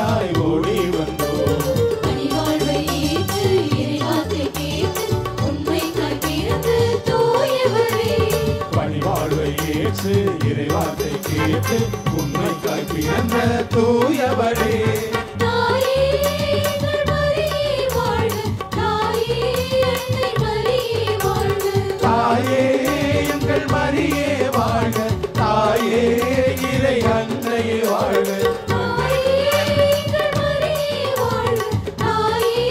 பிள்ளையாய் ஓடி வந்தோம். பணிவாழ்வை ஏற்று இறைவார்த்தை கேட்டு உண்மைக்காய் பிறந்து தூயவரே. பணிவாழ்வை ஏற்று இறைவார்த்தை கேட்டு உண்மைக்காய் பிறந்த தூயவரே. தாயே எங்கள் மரியே வாழ்க, தாயே அன்னை மரியே வாழ்க. தாயே எங்கள் மரியே வாழ்க, தாயே இறை அன்னையே வாழ்க. தாயே எங்கள் மரியே வாழ்க, தாயே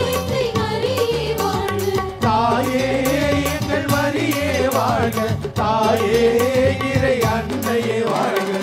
அன்னை மரியே வாழ்க. தாயே எங்கள் மரியே வாழ்க, தாயே இறை அன்னையே வாழ்க.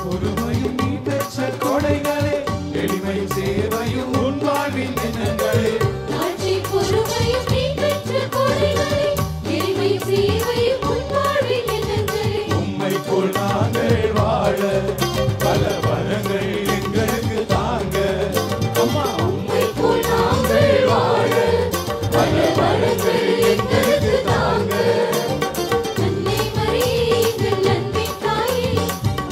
பொறுமையும் நீ பெற்ற கொடைகளே, எளிமை சேவையும் உன் வாழ்வின் எண்ணங்களே. ஆட்சி பொறுமையும் நீ பெற்ற கொடைகளே, எளிமை சேவையும் உன் வாழ்வின் எண்ணங்களே. உம்மை போல் நாங்கள் வாழ பல வரங்கள் எங்களுக்கு தாங்க. அம்மா உம்மை போல் நாங்கள் வாழ பல வரங்கள் எங்களுக்கு தாங்க. அன்னை மரியே எங்கள் அன்பின் தாயே,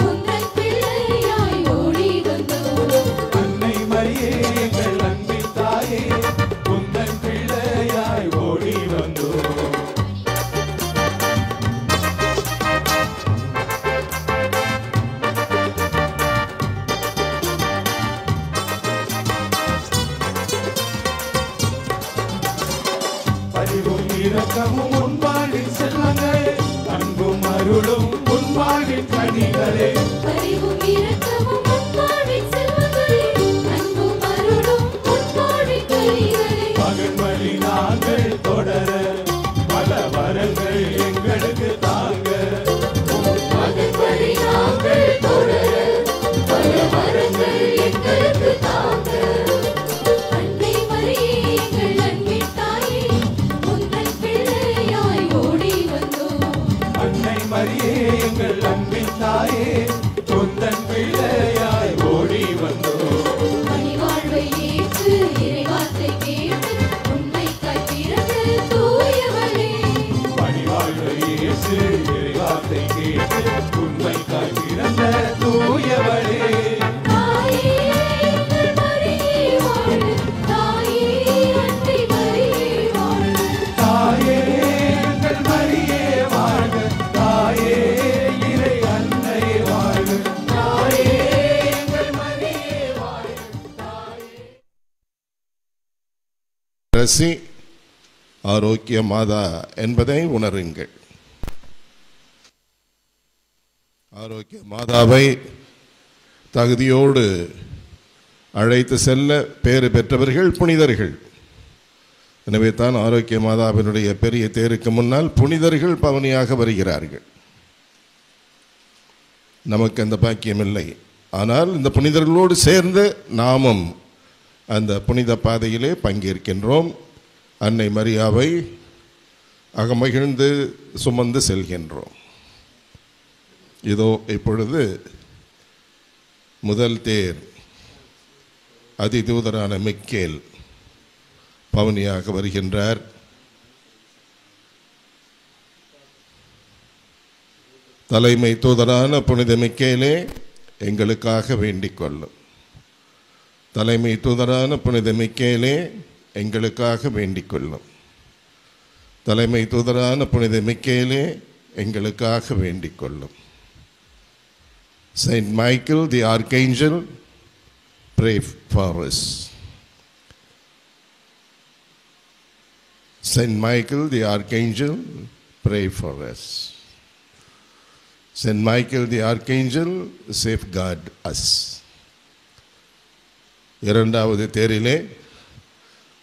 உந்தன் பிள்ளையாய் ஓடி வந்தோம். அன்னை மரியே எங்கள் அன்பின் தாயே, உந்தன் பிள்ளையாய் ஓடி வந்தோம். பரிவும் இரக்கமும் உன் வாழ்வின் செல்வங்களே, அன்பும் அருளும் உன் வாழ்வின் கனிகளே. பரிவும் இரக்கமும் உன் வாழ்வின் செல்வங்களே, அன்பும் அருளும் உன் வாழ்வின் கனிகளே. மகன் வழி நாங்கள் தொடர பல வரங்கள் எங்களுக்கு தாங்க. மகன் வழி நாங்கள் தொடர பல வரங்கள் எங்களுக்கு தாங்க. அன்னை மரியே எங்கள் அன்பின் தாயே, உந்தன் பிள்ளையாய் ஓடி வந்தோம். அன்னை மரியே எங்கள் அன்பின் தாயே, உந்தன் பிள்ளையாய் ஓடி வந்தோம். பணிவாழ்வை ஏற்று இறைவார்த்தை கேட்டு உண்மைக்காய் பிறந்து தூயவளே. பணிவாழ்வை இயேசு இறைவார்த்தை கேட்டு உண்மைக்காய் பிறந்த தூயவளே. தாயே எங்கள் மரியே வாழ்க, தாயே அன்னை மரியே வாழ்க. தாயே எங்கள் மரியே வாழ்க, தாயே இறை அன்னையே வாழ்க. தாயே எங்கள் மரியே வாழ்க, தாயே. ரசி ஆரோக்கிய மாதா என்பதை உணருங்கள். ஆரோக்கிய மாதாவை தகுதியோடு அழைத்து செல்ல பேறு பெற்றவர்கள் புனிதர்கள். எனவே தான் ஆரோக்கிய மாதாவினுடைய பெரிய தேருக்கு முன்னால் புனிதர்கள் பவனியாக வருகிறார்கள். நமக்கு அந்த பாக்கியம் இல்லை. ஆனால் இந்த புனிதர்களோடு சேர்ந்து நாமும் அந்த புனித பாதையிலே பங்கேற்கின்றோம். அன்னை மரியாவை அகமகிழ்ந்து சுமந்து செல்கின்றோம். இதோ இப்பொழுது முதல் தேர் அதிதூதரான மிக்கேல் பவனியாக வருகின்றார். தலைமை தூதரான புனித மிக்கேலே எங்களுக்காக வேண்டிக் கொள்ளும். தலைமை தூதரான புனித மிக்கேலே எங்களுக்காக வேண்டிக் கொள்ளும். தலைமை தூதரான புனித மிக்கேலே எங்களுக்காக வேண்டிக் கொள்ளும். Saint Michael the Archangel, pray for us. Saint Michael the Archangel, pray for us. Saint Michael the Archangel, safeguard us. இரண்டாவது தேரிலே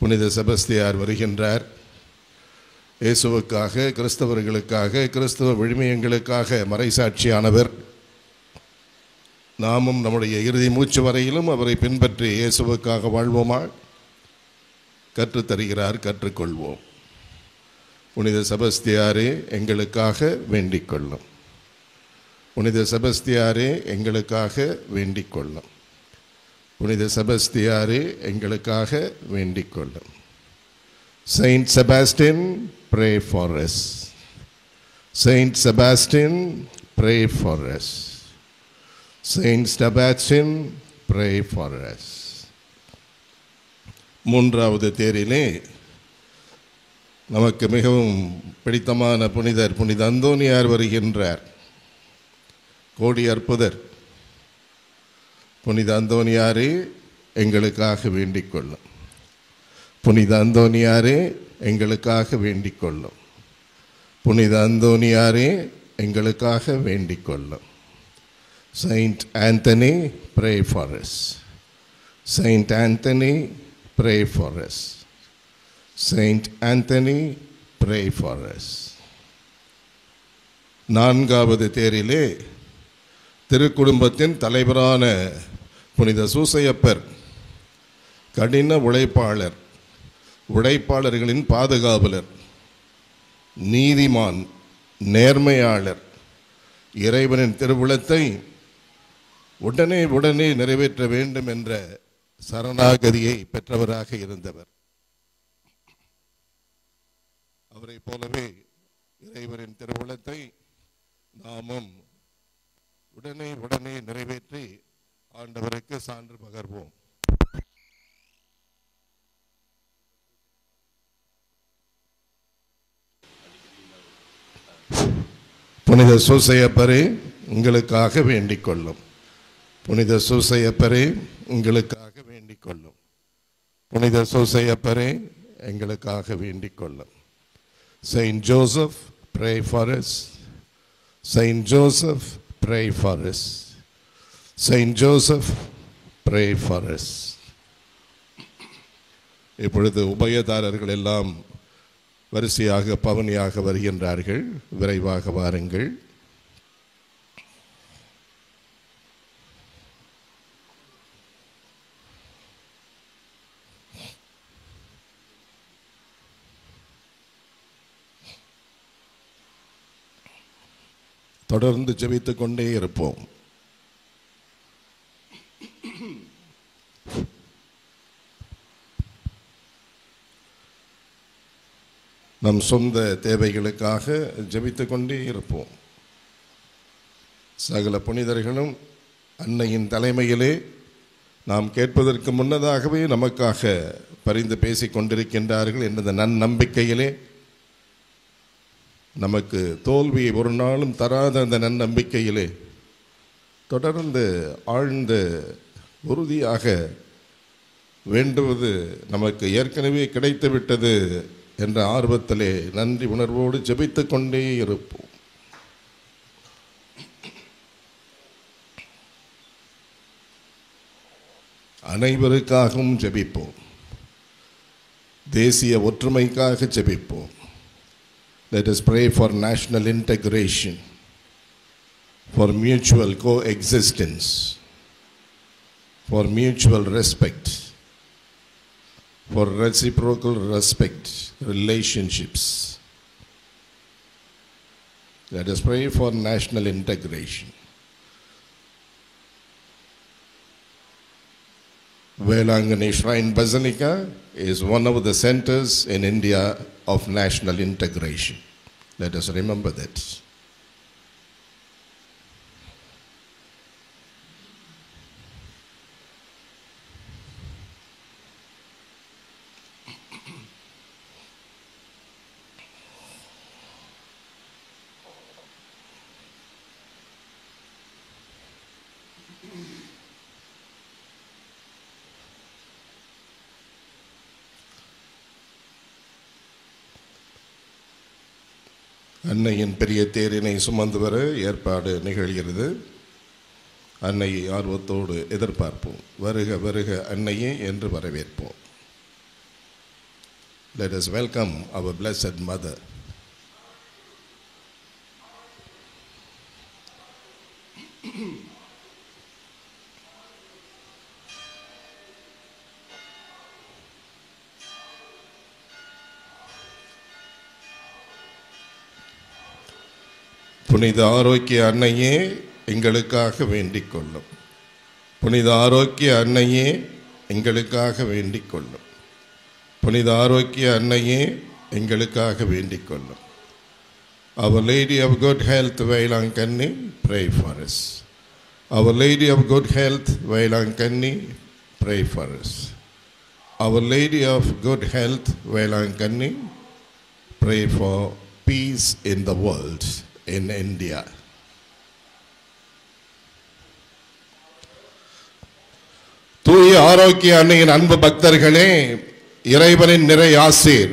புனித செபஸ்தியார் வருகின்றார். இயேசுவுக்காக, கிறிஸ்தவர்களுக்காக, கிறிஸ்தவ விழுமியங்களுக்காக மறைசாட்சியானவர். நாமும் நம்முடைய இறுதி மூச்சு வரையிலும் அவரை பின்பற்றி இயேசுவுக்காக வாழ்வோமா? கற்றுத்தருகிறார், கற்றுக்கொள்வோம். புனித செபஸ்தியாரே எங்களுக்காக வேண்டிக் கொள்ளும். புனித செபஸ்தியாரே எங்களுக்காக வேண்டிக் கொள்ளும். புனித செபஸ்தியாரே எங்களுக்காக வேண்டிக் கொள்ளும். Saint Sebastian, pray for us. Saint Sebastian, pray for us. Saint Sebastian, pray for us. மூன்றாவது தேரிலே நமக்கு மிகவும் பிடித்தமான புனிதர் புனித அந்தோனியார் வருகின்றார். கோடி அற்புதர். புனித அந்தோனியாரே எங்களுக்காக வேண்டிக் கொள்ளும். புனித அந்தோனியாரே எங்களுக்காக வேண்டிக் கொள்ளும். புனித அந்தோனியாரே எங்களுக்காக வேண்டிக் கொள்ளும். Saint Anthony, pray for us. Saint Anthony, pray for us. Saint Anthony, pray for us. நான்காவது தேரிலே திருக்குடும்பத்தின் தலைவரான புனித சூசையப்பர் கடின உழைப்பாளர், உழைப்பாளர்களின் பாதுகாவலர், நீதிமான், நேர்மையாளர், இறைவனின் திருவுளத்தை உடனே உடனே நிறைவேற்ற வேண்டும் என்ற சரணாகதியை பெற்றவராக இருந்தவர். அவரை போலவே இறைவனின் திருவுளத்தை நாமும் உடனே உடனே நிறைவேற்றி ஆண்டவருக்கு சான்று பகர்வோம். புனித சூசையப்பரே உங்களுக்காக வேண்டிக் கொள்ளும். புனித சூசையப்பரே உங்களுக்காக வேண்டிக் கொள்ளும். புனித சூசையப்பரே எங்களுக்காக வேண்டிக் கொள்ளும். Saint Joseph, pray for us. Saint Joseph, pray for us. Saint Joseph, pray for us. இப்பொழுது உபயதாரர்கள் எல்லாம் வரிசையாக பவனியாக வருகின்றார்கள். விரைவாக வாருங்கள். தொடர்ந்து ஜெபித்துக் கொண்டே இருப்போம். நம் சொந்த தேவைகளுக்காக ஜெபித்துக் கொண்டே இருப்போம். சகல புனிதர்களும் அன்னையின் தலைமையிலே நாம் கேட்பதற்கு முன்னதாகவே நமக்காக பரிந்து பேசிக் கொண்டிருக்கின்றார்கள் என்ற நன்னம்பிக்கையிலே, நமக்கு தோல்வியை ஒரு நாளும் தராத அந்த நன்னம்பிக்கையிலே தொடர்ந்து ஆழ்ந்த உறுதியாக வேண்டுவது நமக்கு ஏற்கனவே கிடைத்து விட்டது என்ற ஆர்வத்திலே நன்றி உணர்வோடு ஜெபித்துக் கொண்டே இருப்போம். அனைவருக்காகவும் ஜெபிப்போம். தேசிய ஒற்றுமைக்காக ஜெபிப்போம். Let us pray for national integration, for mutual coexistence, for mutual respect, for reciprocal respect, relationships. Let us pray for national integration. Velangani Shrine Basilica is one of the centers in India of national integration. Let us remember that. அன்னையின் பெரிய தேரினை சுமந்து வர ஏற்பாடு நிகழ்கிறது. அன்னையை ஆர்வத்தோடு எதிர்பார்ப்போம். வருக வருக அன்னையே என்று வரவேற்போம். Let us welcome our blessed mother. புனித ஆரோக்கிய அன்னையே எங்களுக்காக வேண்டிக் கொள்ளும். புனித ஆரோக்கிய அன்னையே எங்களுக்காக வேண்டிக் கொள்ளும். புனித ஆரோக்கிய அன்னையே எங்களுக்காக வேண்டிக் கொள்ளும். Our Lady of Good Health, Vailankanni, pray for us. Our Lady of Good Health, Vailankanni, pray for us. Our Lady of Good Health, Vailankanni, pray for peace in the world, in India. தூய ஆரோக்கிய அன்னையின் அன்பு பக்தர்களே, இறைவனின் நிறை ஆசீர்.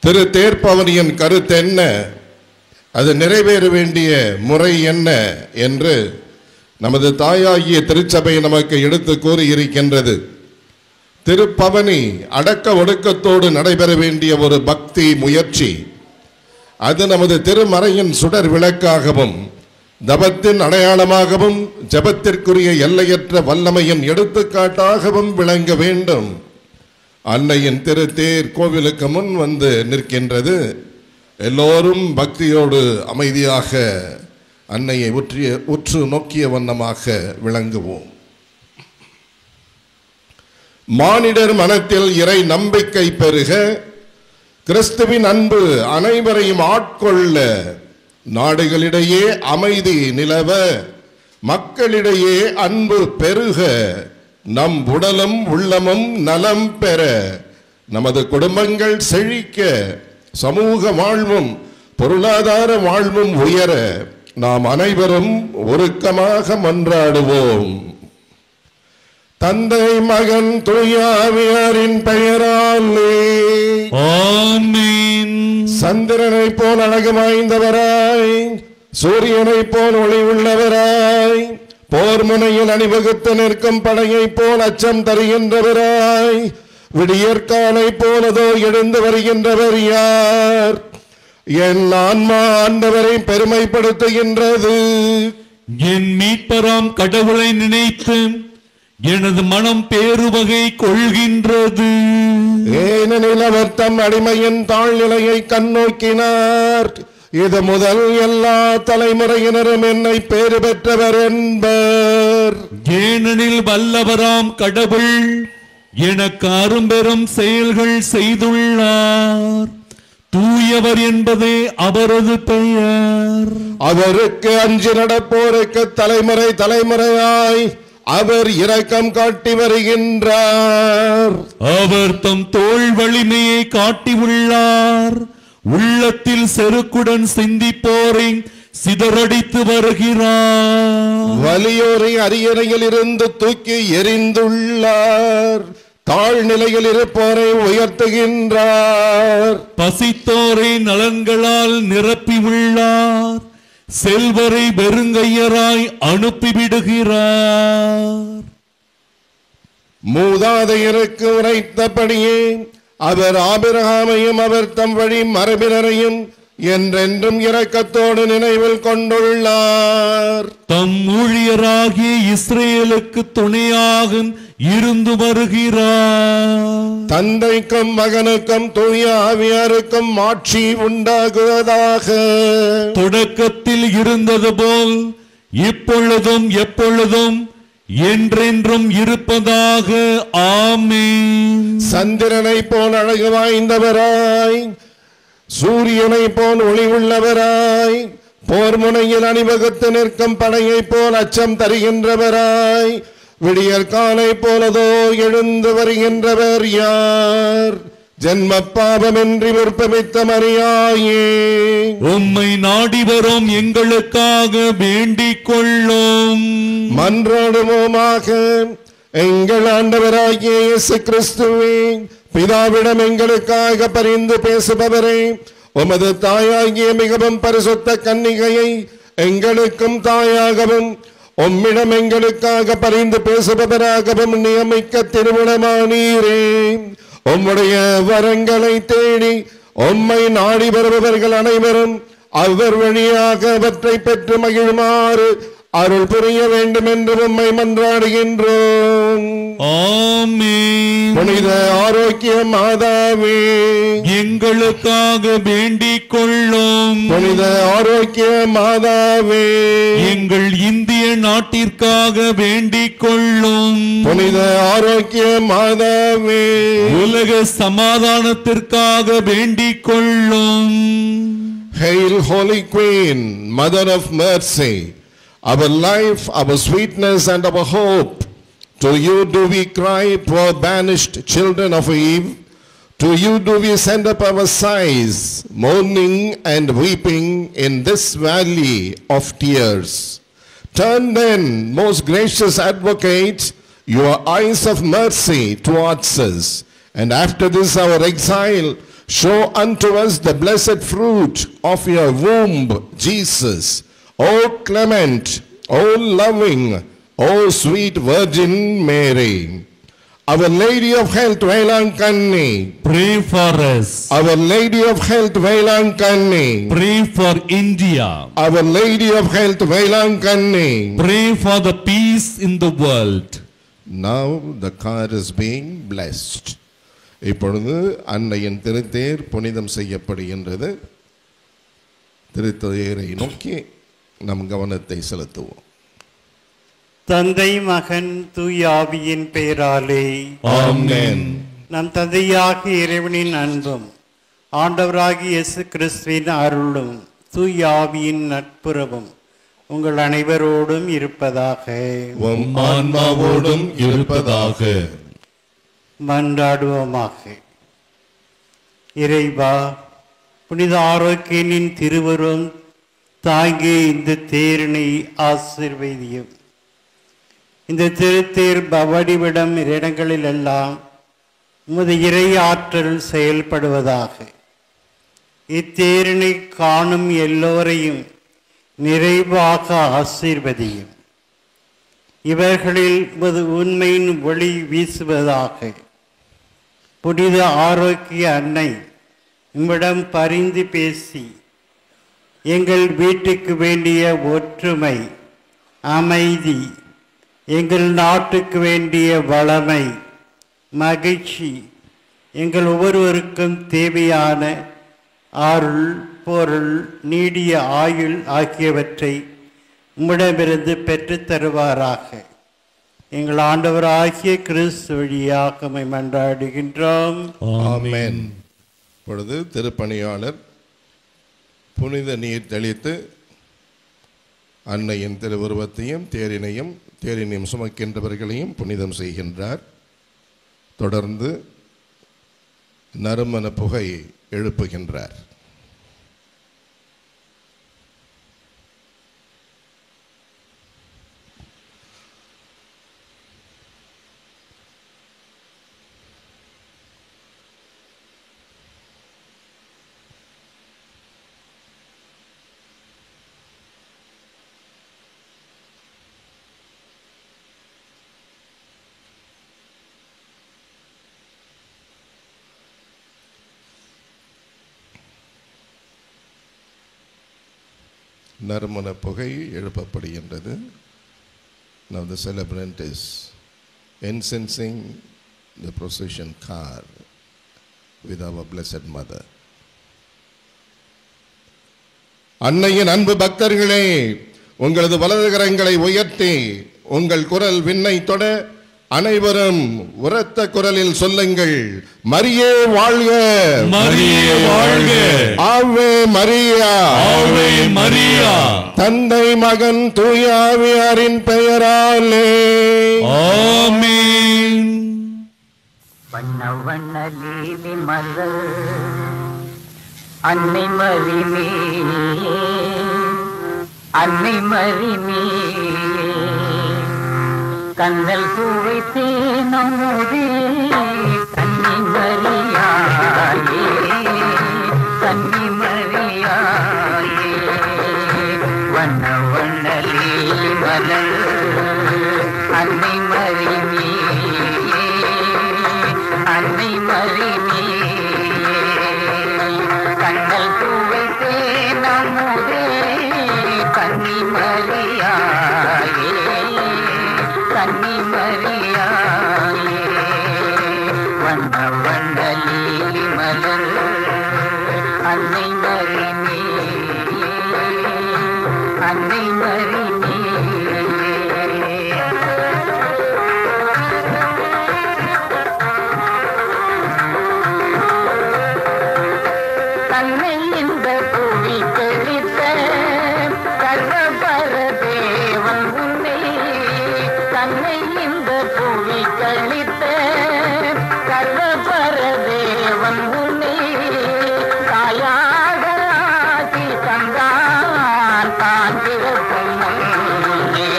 திரு தேர்ப்பவனியின் கருத்து என்ன, அது நிறைவேற வேண்டிய முறை என்ன என்று நமது தாயாகிய திருச்சபை நமக்கு எடுத்து கூறியிருக்கின்றது. திருப்பவனி அடக்க ஒடுக்கத்தோடு நடைபெற வேண்டிய ஒரு பக்தி முயற்சி. அது நமது திருமறையின் சுடர் விளக்காகவும் தபத்தின் அடையாளமாகவும் ஜபத்திற்குரிய எல்லையற்ற வல்லமையின் எடுத்துக்காட்டாகவும் விளங்க வேண்டும். அன்னையின் திருத்தேர் கோவிலுக்கு முன் வந்து நிற்கின்றது. எல்லோரும் பக்தியோடு அமைதியாக அன்னையை உற்று நோக்கிய வண்ணமாக விளங்குவோம். மானிடர் மனத்தில் இறை நம்பிக்கை பெருக, கிறிஸ்துவின் அன்பு அனைவரையும் ஆட்கொள்ள, நாடுகளிடையே அமைதி நிலவ, மக்களிடையே அன்பு பெருக, நம் உடலும் உள்ளமும் நலம் பெற, நமது குடும்பங்கள் செழிக்க, சமூக வாழ்வும் பொருளாதார வாழ்வும் உயர நாம் அனைவரும் ஒருக்கமாக மன்றாடுவோம். தந்தை மகன் தூய ஆவியாரின் பெயராலே ஆமென். சந்திரனை போல் அழகு வாய்ந்தவராய், சூரியனை போல் ஒளி உள்ளவராய், போர் முனையில் அணிவகுத்து நிற்கும் படையை போல் அச்சம் தருகின்றவராய், விடியற்காலை போலதோ எழுந்து வருகின்றவர் யார்? என் ஆன்மா ஆண்டவரை பெருமைப்படுத்துகின்றது. என் மீட்பராம் கடவுளை நினைத்து எனது மனம் பேருவகை கொள்கின்றது. ஏனெனில் அவர் தம் அடிமையின் தாழ்நிலையை கண்ணோக்கினார். இது முதல் எல்லா தலைமுறையினரும் என்னை பேறு பெற்றவர் என்பர். ஏனெனில் வல்லவராம் கடவுள் எனக்கு அரும்பெரும் செயல்கள் செய்துள்ளார். தூயவர் என்பதே அவரது பெயர். அவருக்கு அஞ்சு நடப்போருக்கு தலைமுறை தலைமுறையாய் அவர் இரக்கம் காட்டி வருகின்றார். அவர் தம் தோள் வலிமையை காட்டியுள்ளார். உள்ளத்தில் செருக்குடன் சிந்திப்போரை சிதறடித்து வருகிறார். வலியோரை அரியணையில் இருந்து தூக்கி எறிந்துள்ளார். தாழ்நிலையில் இருப்போரை உயர்த்துகின்றார். பசித்தோரை நலன்களால் நிரப்பியுள்ளார். செல்வரை வெறுங்கையராய் அனுப்பிவிடுகிறார். மூதாதையருக்கு உரைத்தபடியே அவர் ஆபிரகாமையும் அவர் தம் வழி மரபினரையும் என்றென்றும் இரக்கத்தோடு நினைவில் கொண்டுள்ளார். தம் ஊழியராகிய இஸ்ரேலுக்கு துணையாக இருந்து வருகிறார். தந்தைக்கும் மகனுக்கும் தூய ஆவியாருக்கும் ஆட்சி உண்டாகுவதாக. தொடக்கத்தில் இருந்தது போல் இப்பொழுதும் எப்பொழுதும் என்றென்றும் இருப்பதாக. ஆமென். சந்திரனை போல் அழகு வாய்ந்தவராய், சூரியனை போல் ஒளி உள்ளவராய், போர் முனையில் அணிவகுத்து நிற்கும் படையை போல் அச்சம் தருகின்றவராய், விடியற்காலை போலதோ எழுந்து வருகின்றவர் யார்? ஜென்ம பாவமின்றி விருப்பமித்த மரியாயே, உம்மை நாடி வரும் எங்களுக்காக வேண்டிக் கொள்ளும். மன்றாடுவோமாக. எங்கள் ஆண்டவராகிய இயேசு கிறிஸ்துவே, பிதாவிடம் எங்களுக்காக பரிந்து பேசுபவரே, உமது தாயாகிய மிகவும் பரிசுத்த கன்னிகையை எங்களுக்கும் தாயாகவும் உம்மிடம் எங்களுக்காக பரிந்து பேசுபவராகவும் நியமிக்க திருமணமானீரே. உம்முடைய வரங்களை தேடி உம்மை நாடி வருபவர்கள் அனைவரும் அவர் வழியாக அவற்றை பெற்று மகிழுமாறு அருள் புரிய வேண்டும் என்று உம்மை மன்றாடுகின்றோம். ஆமென். புனித ஆரோக்கிய மாதாவே எங்களுக்காக வேண்டிக் கொள்ளும். புனித ஆரோக்கிய மாதாவே எங்கள் இந்திய நாட்டிற்காக வேண்டிக் கொள்ளும். புனித ஆரோக்கிய மாதாவே உலக சமாதானத்திற்காக வேண்டிக் கொள்ளும். Hail Holy Queen, Mother of Mercy, our life, our sweetness and our hope. To you do we cry, poor banished children of Eve. To you do we send up our sighs, mourning and weeping in this valley of tears. Turn then, most gracious advocate, your eyes of mercy towards us, and after this our exile, show unto us the blessed fruit of your womb, Jesus. O clement, O loving, O sweet Virgin Mary. Our Lady of Health, Velankanni, Pray for us. Our Lady of Health, Velankanni, Pray for India. Our Lady of Health, Velankanni. Pray for the peace in the world. Now the car is being blessed. இப்பொழுது அன்னையின் திருத்தேர் புனிதம் செய்யப்படுகின்றது. திருத்தேரை நோக்கி நம் கவனத்தை செலுத்துவோம். தந்தை மகன் தூய ஆவியின் பெயராலே ஆமென். நம் தந்தையாகிய இறைவனின் அன்பும் ஆண்டவராகிய இயேசு கிறிஸ்துவின் அருளும் தூய ஆவியின் நட்புறவும் உங்கள் அனைவரோடும் இருப்பதாக. உம் ஆன்மாவோடும் இருப்பதாக. மன்றாடுவோமாக. இறைவா, புனித ஆரோக்கியனின் திருவரும் தாங்கிய இந்த தேரினை ஆசீர்வதியும். இந்த திருத்தேர் பவடிவிடம் இடங்களிலெல்லாம் உமது இறை ஆற்றல் செயல்படுவதாக. இத்தேரினை காணும் எல்லோரையும் நிறைவாக ஆசீர்வதியும். இவர்களில் உமது உண்மையின் ஒளி வீசுவதாக. புனித ஆரோக்கிய அன்னை உம்மிடம் பரிந்து பேசி எங்கள் வீட்டுக்கு வேண்டிய ஒற்றுமை, அமைதி, எங்கள் நாட்டுக்கு வேண்டிய வளமை, மகிழ்ச்சி, எங்கள் ஒவ்வொருவருக்கும் தேவையான அருள், பொருள், நீடிய ஆயுள் ஆகியவற்றை உம்மிடமிருந்து பெற்றுத் தருவாராக. எங்கள் ஆண்டவராகிய கிறிஸ்து வழியாக உம்மை மன்றாடுகின்றோம். ஆமென். இப்பொழுது திருப்பணியாளர் புனித நீர் தெளித்து அன்னையின் திருவுருவத்தையும் தேரினையும் சுமக்கின்றவர்களையும் புனிதம் செய்கின்றார். தொடர்ந்து நறுமண புகை எழுப்புகின்றார். நறுமண புகை எழுப்பப்படுகின்றது. Now the celebrant is incensing the procession car with our Blessed Mother. அன்னையின் அன்பு பக்தர்களே, உங்களது வலது கரங்களை உயர்த்தி உங்கள் குரல் விண்ணை தொட அனைவரும் உரத்த குரலில் சொல்லுங்கள். மரியே வாழ்க, மரியே வாழ்க, ஆவே மரியா, ஆவே மரியா. தந்தை மகன் தூய ஆவியாரின் பெயராலே ஆமென். வண்ண வண்ண லீலி மலர் அன்னை மரிமே, அன்னை மரிமே, கண்ணல் சுவைத்தே நம்முதே கன்னி மரியாயே, கன்னி மரியாயே. வண்ண வண்ண லீலி மலர் அன்னை மரிமே, அன்னை மரிமே, கண்ணல் சுவைத்தே நம்முதே கன்னி மரியாயே. கன்னி மரியாயே வண்ண வண்ண லீலி மலர் அன்னை மரியே அன்னை மரியே தன்னை இந்த புவி தெளித்த சர்வபர தேவன் உன்னை தன்னை இந்த புவி கழித்த சர்வபர தேவன் உன்னை தாயாக ஆக்கி தந்தான் தான் பிறக்கும் முன்னே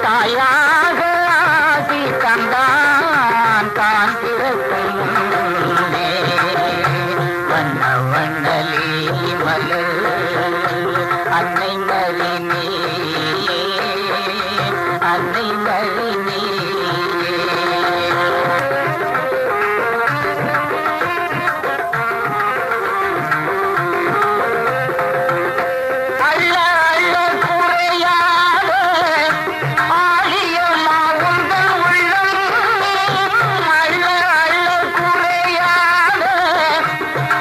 தாயாக ஆக்கி தந்தான் தான் பிறக்கும் முன்னே வண்ண வண்ண லீலி மலர் அன்னை மரியே அன்னை மரியே அள்ள அள்ள குறையாத ஆழியம்மா உந்தன் உள்ளம் அள்ள அள்ள குறையாத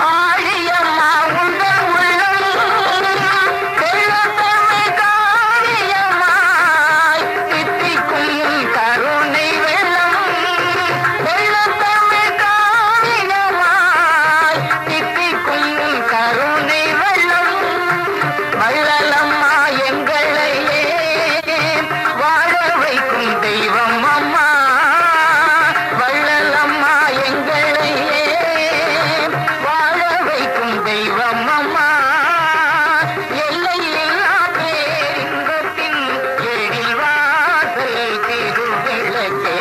ஆழியம்மா உந்தன் உள்ளம் வெள்ளத்தமை காரியமாய் தித்திக்கும் கருணை வெள்ளம் வெள்ளத்தமை காரியமாய் தித்திக்கும் கருணை வெள்ளம் வள்ளலம்மா எங்களையே வாழ வைக்கும் தெய்வம் அம்மா வள்ளலம்மா எங்களையே வாழ வைக்கும் தெய்வம் அம்மா எல்லையில்லா பேரின்பத்தின் எழில் வாசல் திருவிளக்கே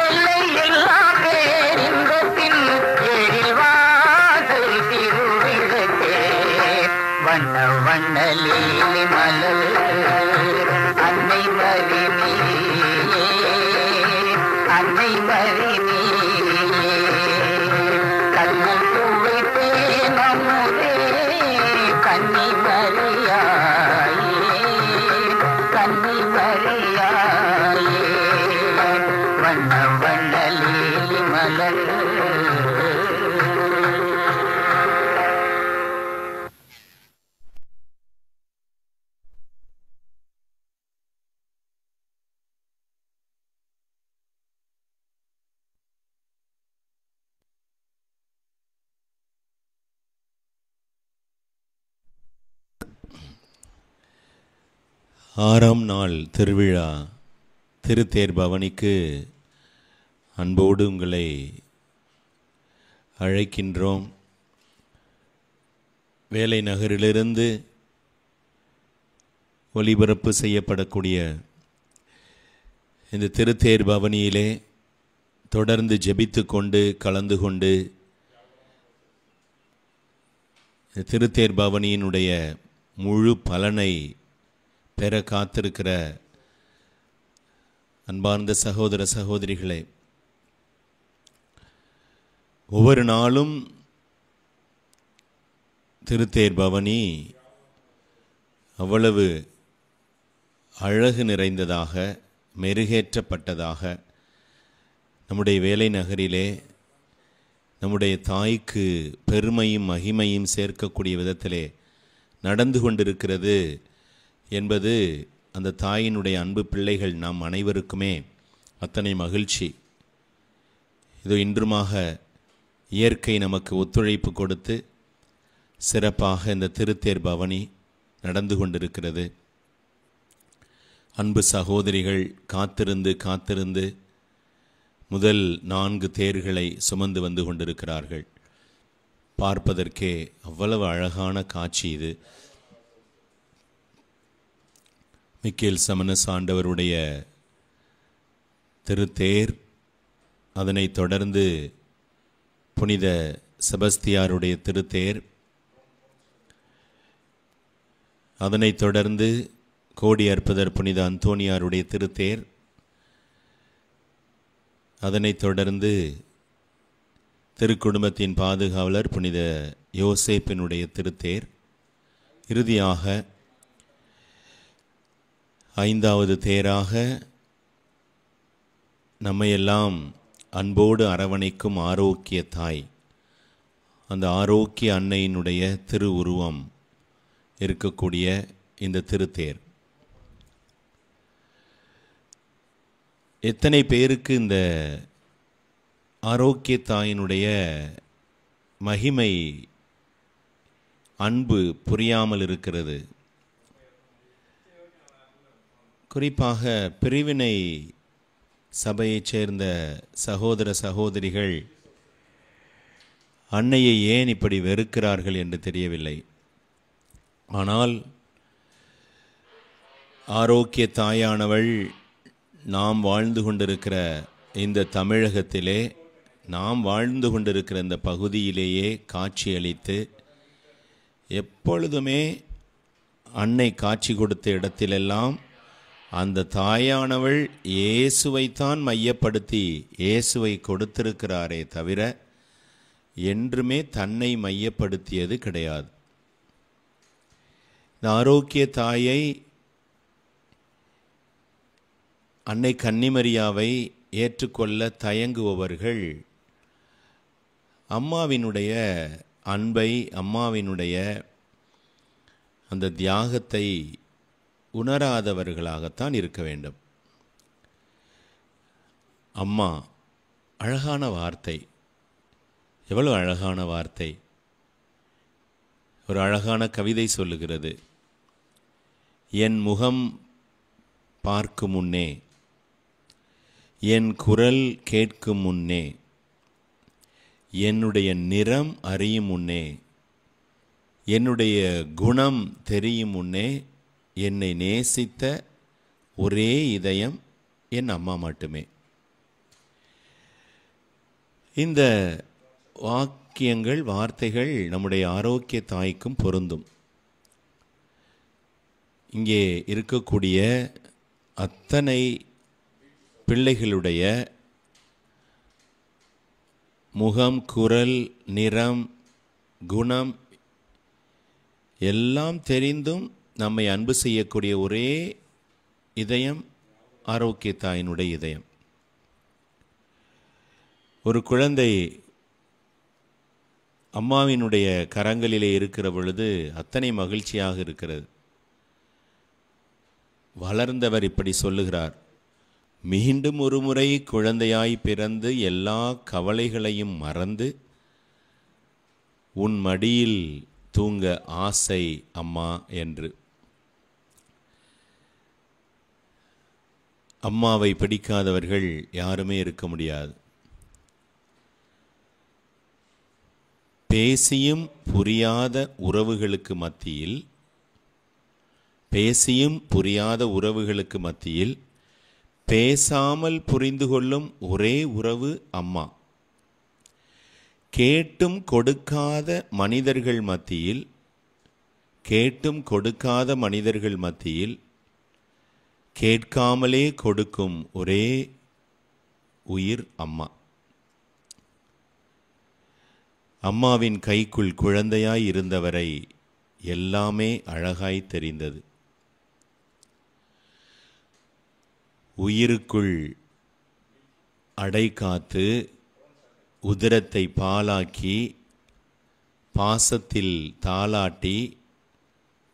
எல்லையில்லா பேரின்பத்தின் எழில் வாசல் திருவிளக்கே வண்ண வண்ண லீலி மலர் அன்னை மரியே அன்னை மரியே கண்ணல் துவைத்தே நம்முதே கன்னி மரியாயே கன்னி மரியாயே வண்ண வண்ண லீலி மலர் ஆறாம் நாள் திருவிழா திருத்தேர் பவனிக்கு அன்போடு உங்களை அழைக்கின்றோம். வேலை நகரிலிருந்து ஒளிபரப்பு செய்யப்படக்கூடிய இந்த திருத்தேர் பவனியிலே தொடர்ந்து ஜெபித்து கொண்டு கலந்து கொண்டு திருத்தேர் பவனியினுடைய முழு பலனை பெற காத்திருக்கிற அன்பார்ந்த சகோதர சகோதரிகளே, ஒவ்வொரு நாளும் திருத்தேர் பவனி அவ்வளவு அழகு நிறைந்ததாக மெருகேற்றப்பட்டதாக நம்முடைய வேலை நகரிலே நம்முடைய தாய்க்கு பெருமையும் மகிமையும் சேர்க்கக்கூடிய விதத்திலே நடந்து கொண்டிருக்கிறது என்பது அந்த தாயினுடைய அன்பு பிள்ளைகள் நாம் அனைவருக்குமே அத்தனை மகிழ்ச்சி. இதோ இன்றுமாக இயற்கை நமக்கு ஒத்துழைப்பு கொடுத்து சிறப்பாக இந்த திருத்தேர் பவனி நடந்து கொண்டிருக்கிறது. அன்பு சகோதரிகள் காத்திருந்து முதல் 4 தேர்களை சுமந்து வந்து கொண்டிருக்கிறார்கள். பார்ப்பதற்கே அவ்வளவு அழகான காட்சி இது. மிக்கேல் சமனஸ் ஆண்டவருடைய திருத்தேர், அதனைத் தொடர்ந்து புனித செபஸ்தியாருடைய திருத்தேர், அதனைத் தொடர்ந்து கோடி அற்புதர் புனித அந்தோனியாருடைய திருத்தேர், அதனைத் தொடர்ந்து திருக்குடும்பத்தின் பாதுகாவலர் புனித யோசேப்பினுடைய திருத்தேர், இறுதியாக 5வது தேராக நம்மையெல்லாம் அன்போடு அரவணைக்கும் ஆரோக்கிய தாய், அந்த ஆரோக்கிய அன்னையினுடைய திரு உருவம் இருக்கக்கூடிய இந்த திருத்தேர் எத்தனை பேருக்கு இந்த ஆரோக்கிய தாயினுடைய மகிமை அன்பு புரியாமல் இருக்கிறது. குறிப்பாக பிரிவினை சபையைச் சேர்ந்த சகோதர சகோதரிகள் அன்னையை ஏன் இப்படி வெறுக்கிறார்கள் என்று தெரியவில்லை. ஆனால் ஆரோக்கிய தாயானவள் நாம் வாழ்ந்து கொண்டிருக்கிற இந்த தமிழகத்திலே, நாம் வாழ்ந்து கொண்டிருக்கிற இந்த பகுதியிலேயே காட்சியளித்து எப்பொழுதுமே அன்னை காட்சி கொடுத்த இடத்திலெல்லாம் அந்த தாயானவள் இயேசுவைத்தான் மையப்படுத்தி இயேசுவை கொடுத்திருக்கிறாரே தவிர என்றுமே தன்னை மையப்படுத்தியது கிடையாது. இந்த ஆரோக்கிய தாயை, அன்னை கன்னிமரியாவை ஏற்றுக்கொள்ள தயங்குபவர்கள் அம்மாவினுடைய அன்பை, அம்மாவினுடைய அந்த தியாகத்தை உணராதவர்களாகத்தான் இருக்க வேண்டும். அம்மா, அழகான வார்த்தை, எவ்வளவு அழகான வார்த்தை. ஒரு அழகான கவிதை சொல்லுகிறது, என் முகம் பார்க்கும் முன்னே, என் குரல் கேட்கும் முன்னே, என்னுடைய நிறம் அறியும் முன்னே, என்னுடைய குணம் தெரியும் முன்னே என்னை நேசித்த ஒரே இதயம் என் அம்மா மட்டுமே. இந்த வாக்கியங்கள், வார்த்தைகள் நம்முடைய ஆரோக்கிய தாய்க்கும் பொருந்தும். இங்கே இருக்கக்கூடிய அத்தனை பிள்ளைகளுடைய முகம், குரல், நிறம், குணம் எல்லாம் தெரிந்தும் நம்மை அன்பு செய்யக்கூடிய ஒரே இதயம் ஆரோக்கிய தாயினுடைய இதயம். ஒரு குழந்தை அம்மாவினுடைய கரங்களிலே இருக்கிற பொழுது அத்தனை மகிழ்ச்சியாக இருக்கிறது. வளர்ந்தவர் இப்படி சொல்லுகிறார், மீண்டும் ஒரு முறை குழந்தையாய் பிறந்து எல்லா கவலைகளையும் மறந்து உன் மடியில் தூங்க ஆசை அம்மா என்று. அம்மாவை பிடிக்காதவர்கள் யாருமே இருக்க முடியாது. பேசியும் புரியாத உறவுகளுக்கு மத்தியில், பேசியும் புரியாத உறவுகளுக்கு மத்தியில் பேசாமல் புரிந்து கொள்ளும் ஒரே உறவு அம்மா. கேட்டும் கொடுக்காத மனிதர்கள் மத்தியில், கேட்டும் கொடுக்காத மனிதர்கள் மத்தியில் கேட்காமலே கொடுக்கும் ஒரே உயிர் அம்மா. அம்மாவின் கைக்குள் குழந்தையாய் இருந்தவரை எல்லாமே அழகாய் தெரிந்தது. உயிருக்குள் அடை காத்து, உதிரத்தை பாலாக்கி, பாசத்தில் தாலாட்டி,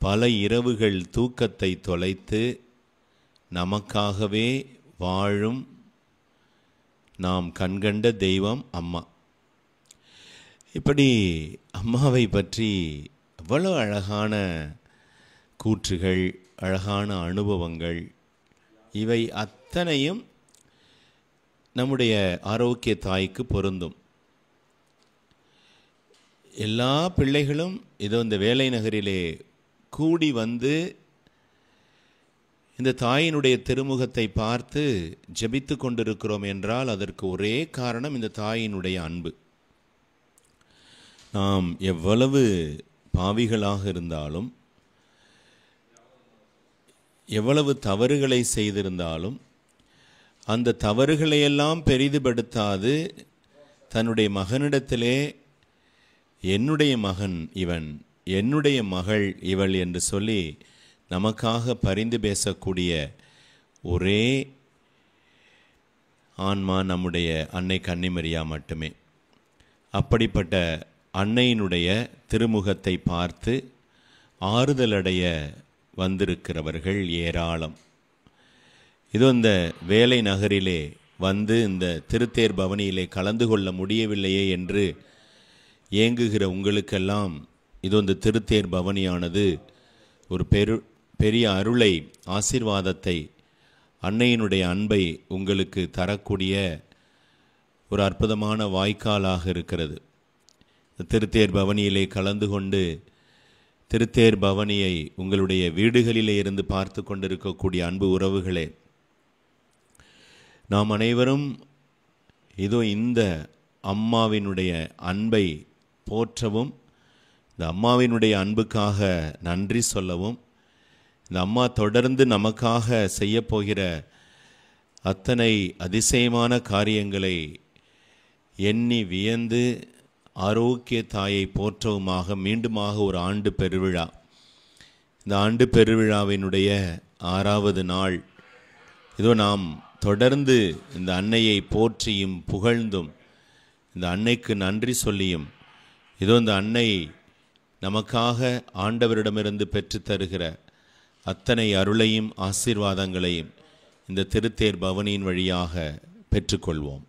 பல இரவுகள் தூக்கத்தை தொலைத்து நமக்காகவே வாழும் நாம் கண்கண்ட தெய்வம் அம்மா. இப்படி அம்மாவை பற்றி அவ்வளோ அழகான கூற்றுகள், அழகான அனுபவங்கள், இவை அத்தனையும் நம்முடைய ஆரோக்கிய தாய்க்கு பொருந்தும். எல்லா பிள்ளைகளும் இதோ இந்த வேலை நகரிலே கூடி வந்து இந்த தாயினுடைய திருமுகத்தை பார்த்து ஜெபித்து கொண்டிருக்கிறோம் என்றால் அதற்கு ஒரே காரணம் இந்த தாயினுடைய அன்பு. நாம் எவ்வளவு பாவிகளாக இருந்தாலும், எவ்வளவு தவறுகளை செய்திருந்தாலும், அந்த தவறுகளையெல்லாம் பெரிதுபடுத்தாது தன்னுடைய மகனிடத்திலே என்னுடைய மகன் இவன், என்னுடைய மகள் இவள் என்று சொல்லி நமக்காக பரிந்து பேசக்கூடிய ஒரே ஆன்மா நம்முடைய அன்னை கன்னிமரியா மட்டுமே. அப்படிப்பட்ட அன்னையினுடைய திருமுகத்தை பார்த்து ஆறுதலடைய வந்திருக்கிறவர்கள் ஏராளம். இதோ இந்த வேலை நகரிலே வந்து இந்த திருத்தேர் பவனியிலே கலந்து கொள்ள முடியவில்லையே என்று ஏங்குகிற உங்களுக்கெல்லாம் இதோ இந்த திருத்தேர் பவனியானது ஒரு பெரிய அருளை, ஆசீர்வாதத்தை, அன்னையினுடைய அன்பை உங்களுக்கு தரக்கூடிய ஒரு அற்புதமான வாய்க்காலாக இருக்கிறது. திருத்தேர் பவனியிலே கலந்து கொண்டு திருத்தேர் பவனியை உங்களுடைய வீடுகளிலே இருந்து பார்த்து கொண்டிருக்கக்கூடிய அன்பு உறவுகளே, நாம் அனைவரும் இதோ இந்த அம்மாவினுடைய அன்பை போற்றவும், இந்த அம்மாவினுடைய அன்புக்காக நன்றி சொல்லவும், இந்த அம்மா தொடர்ந்து நமக்காக செய்யப்போகிற அத்தனை அதிசயமான காரியங்களை எண்ணி வியந்து ஆரோக்கிய தாயை போற்றவுமாக மீண்டுமாக ஒரு ஆண்டு பெருவிழா. இந்த ஆண்டு பெருவிழாவினுடைய 6வது நாள். இதோ நாம் தொடர்ந்து இந்த அன்னையை போற்றியும் புகழ்ந்தும் இந்த அன்னைக்கு நன்றி சொல்லியும் இதோ இந்த அன்னை நமக்காக ஆண்டவரிடமிருந்து பெற்று தருகிற அத்தனை அருளையும் ஆசீர்வாதங்களையும் இந்த திருத்தேர் பவனியின் வழியாக பெற்றுக்கொள்வோம்.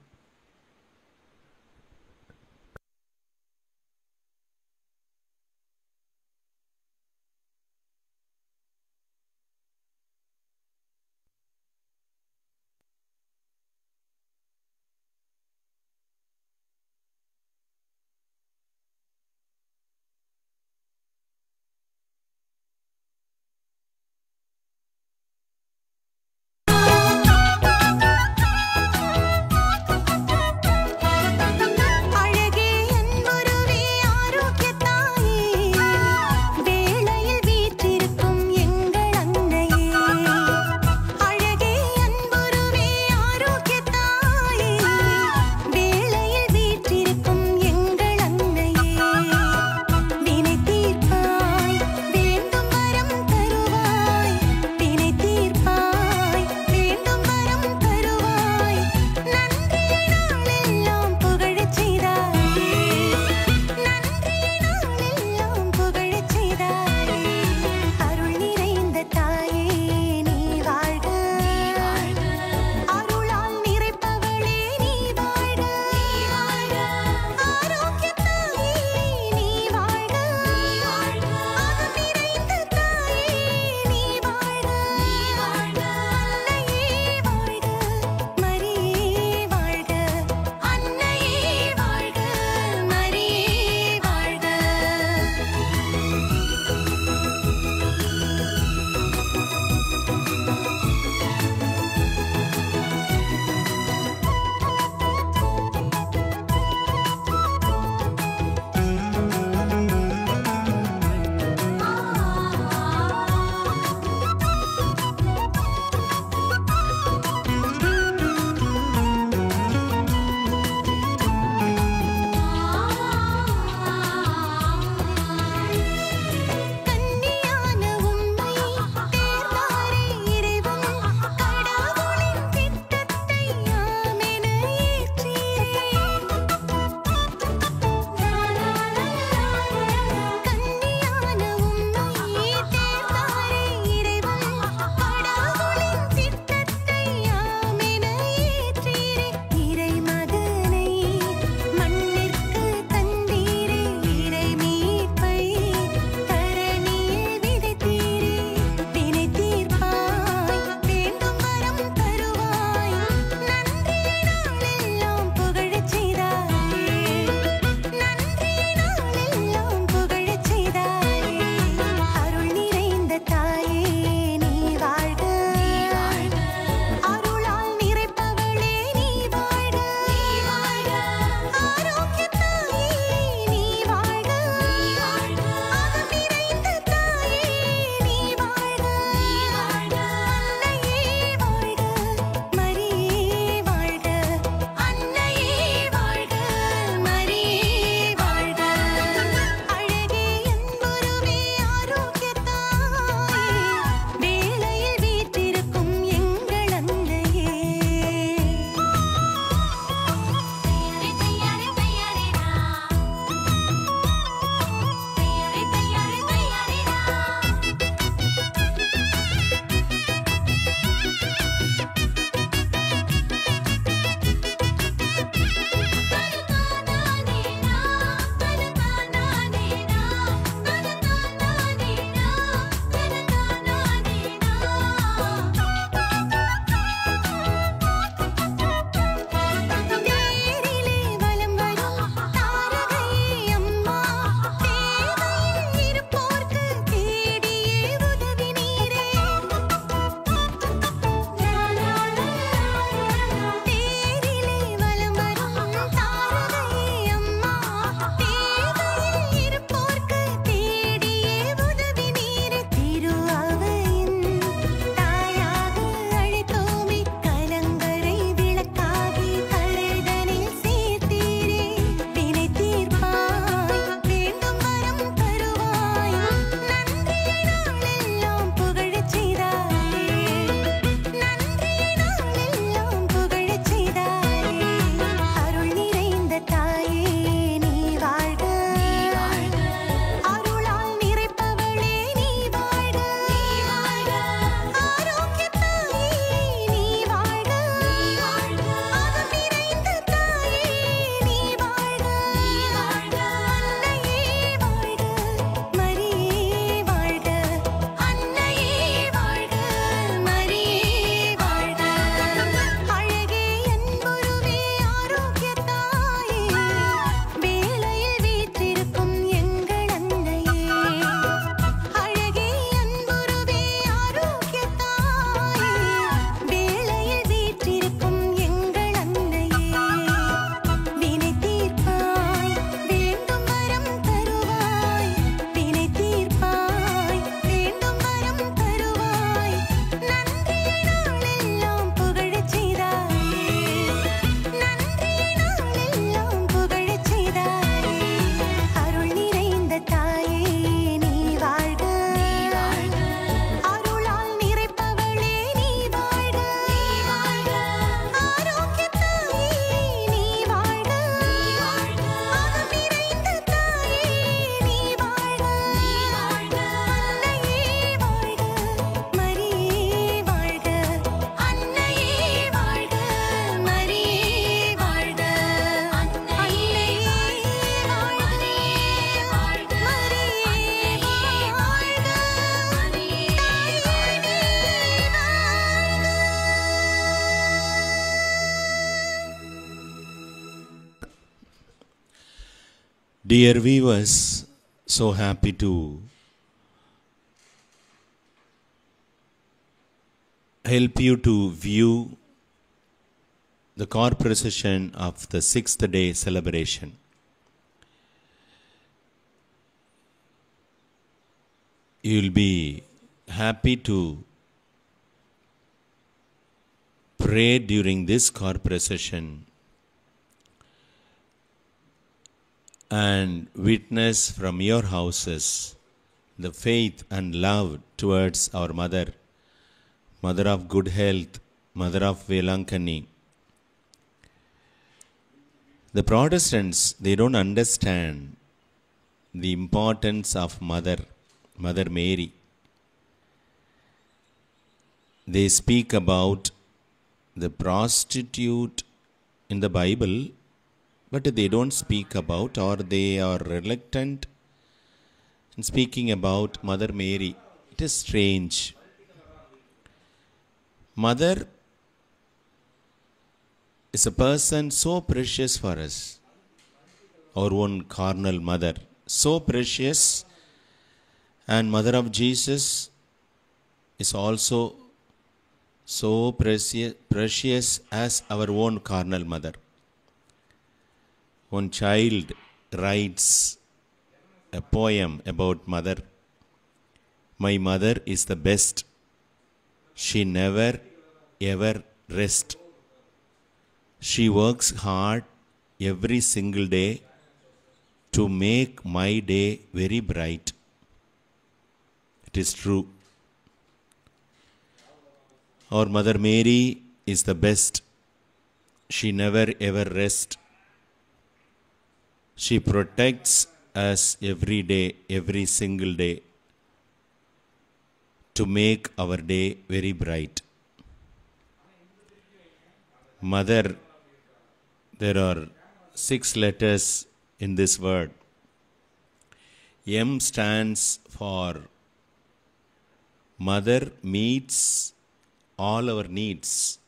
Dear viewers, so happy to help you to view the car procession of the 6th day celebration. You will be happy to pray during this car procession and witness from your houses the faith and love towards our mother, Mother of Good Health, Mother of Velankani. The Protestants, they don't understand the importance of Mother Mary. They speak about the prostitute in the Bible, but they don't speak about, or they are reluctant in speaking about Mother Mary. It is strange. Mother is a person so precious for us, our own carnal mother, so precious, and Mother of Jesus is also so precious as our own carnal mother. One child writes a poem about mother. My mother is the best. She never ever rests. She works hard every single day to make my day very bright. It is true. Our Mother Mary is the best. She never ever rests. She protects us every day, every single day, to make our day very bright. Mother, there are 6 letters in this word. M stands for Mother meets all our needs,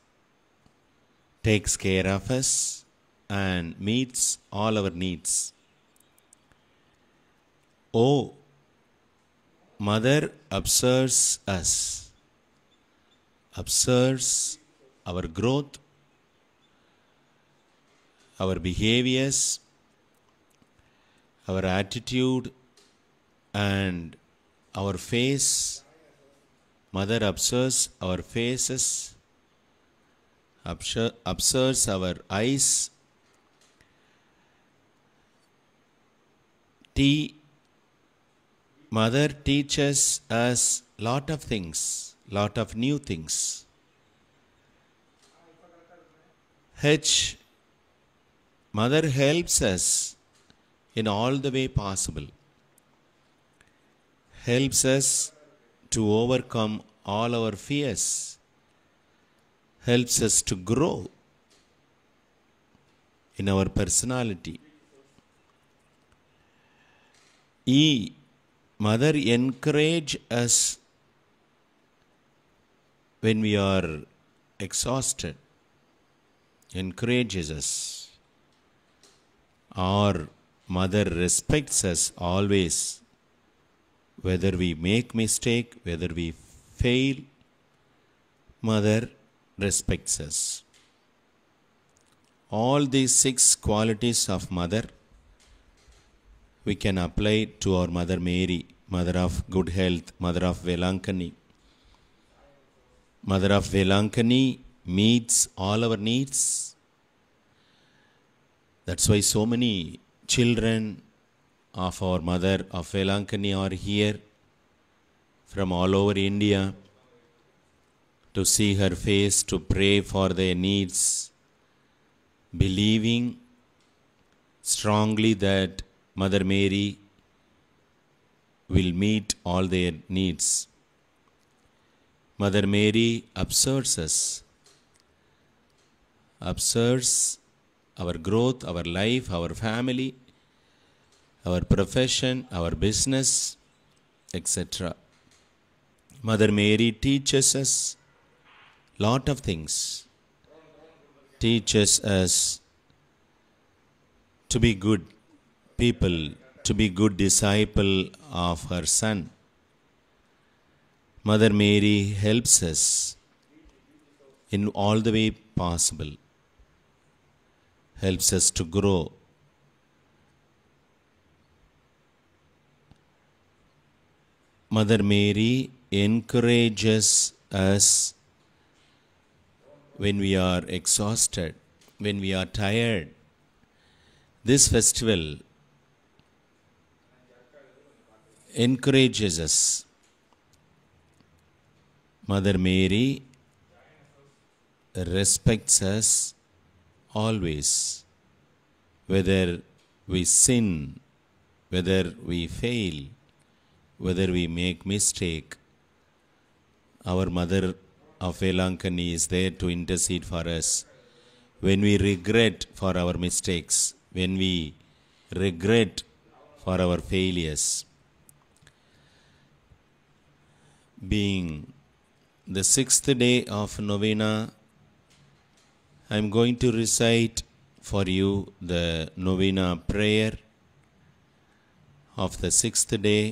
takes care of us, and meets all our needs. O, Mother observes us, observes our growth, our behaviors, our attitude, and our face. Mother observes our faces, observes our eyes. Mother teaches us lot of things, lot of new things. H, Mother helps us in all the way possible. Helps us to overcome all our fears. Helps us to grow in our personality. E, Mother encourages us when we are exhausted. Encourages us. Our Mother respects us always. Whether we make mistake, whether we fail, Mother respects us. All these 6 qualities of Mother we can apply to our Mother Mary, Mother of Good Health, Mother of Velankani. Mother of Velankani meets all our needs. That's why so many children of our Mother of Velankani are here from all over India to see her face, to pray for their needs, believing strongly that Mother Mary will meet all their needs. Mother Mary observes us, observes our growth, our life, our family, our profession, our business, etc. Mother Mary teaches us lot of things. Teaches us to be good, people to be good disciple of her son. Mother Mary helps us in all the way possible, helps us to grow. Mother Mary encourages us when we are exhausted, when we are tired. This festival encourages us. Mother Mary respects us always, whether we sin, whether we fail, whether we make mistake. Our Mother of Velankani is there to intercede for us. When we regret for our mistakes, when we regret for our failures. Being the 6th day of novena, I am going to recite for you the novena prayer of the 6th day,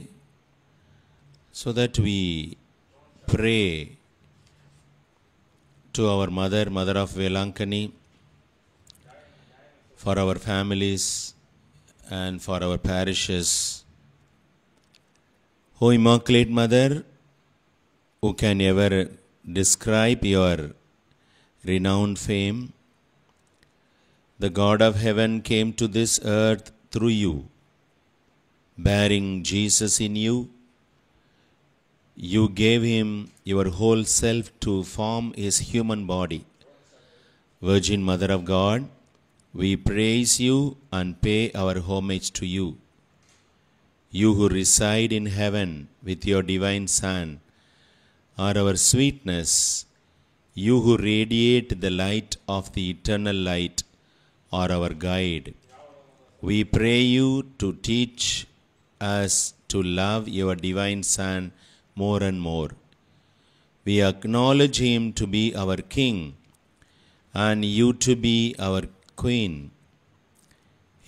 so that we pray to our Mother, Mother of Velankani, for our families and for our parishes. O Immaculate Mother, who can ever describe your renowned fame? The God of heaven came to this earth through you, bearing Jesus in you. You gave him your whole self to form his human body. Virgin Mother of God, we praise you and pay our homage to you. You who reside in heaven with your divine Son are our sweetness. You who radiate the light of the eternal light are our guide. We pray you to teach us to love your divine Son more and more. We acknowledge him to be our King and you to be our Queen.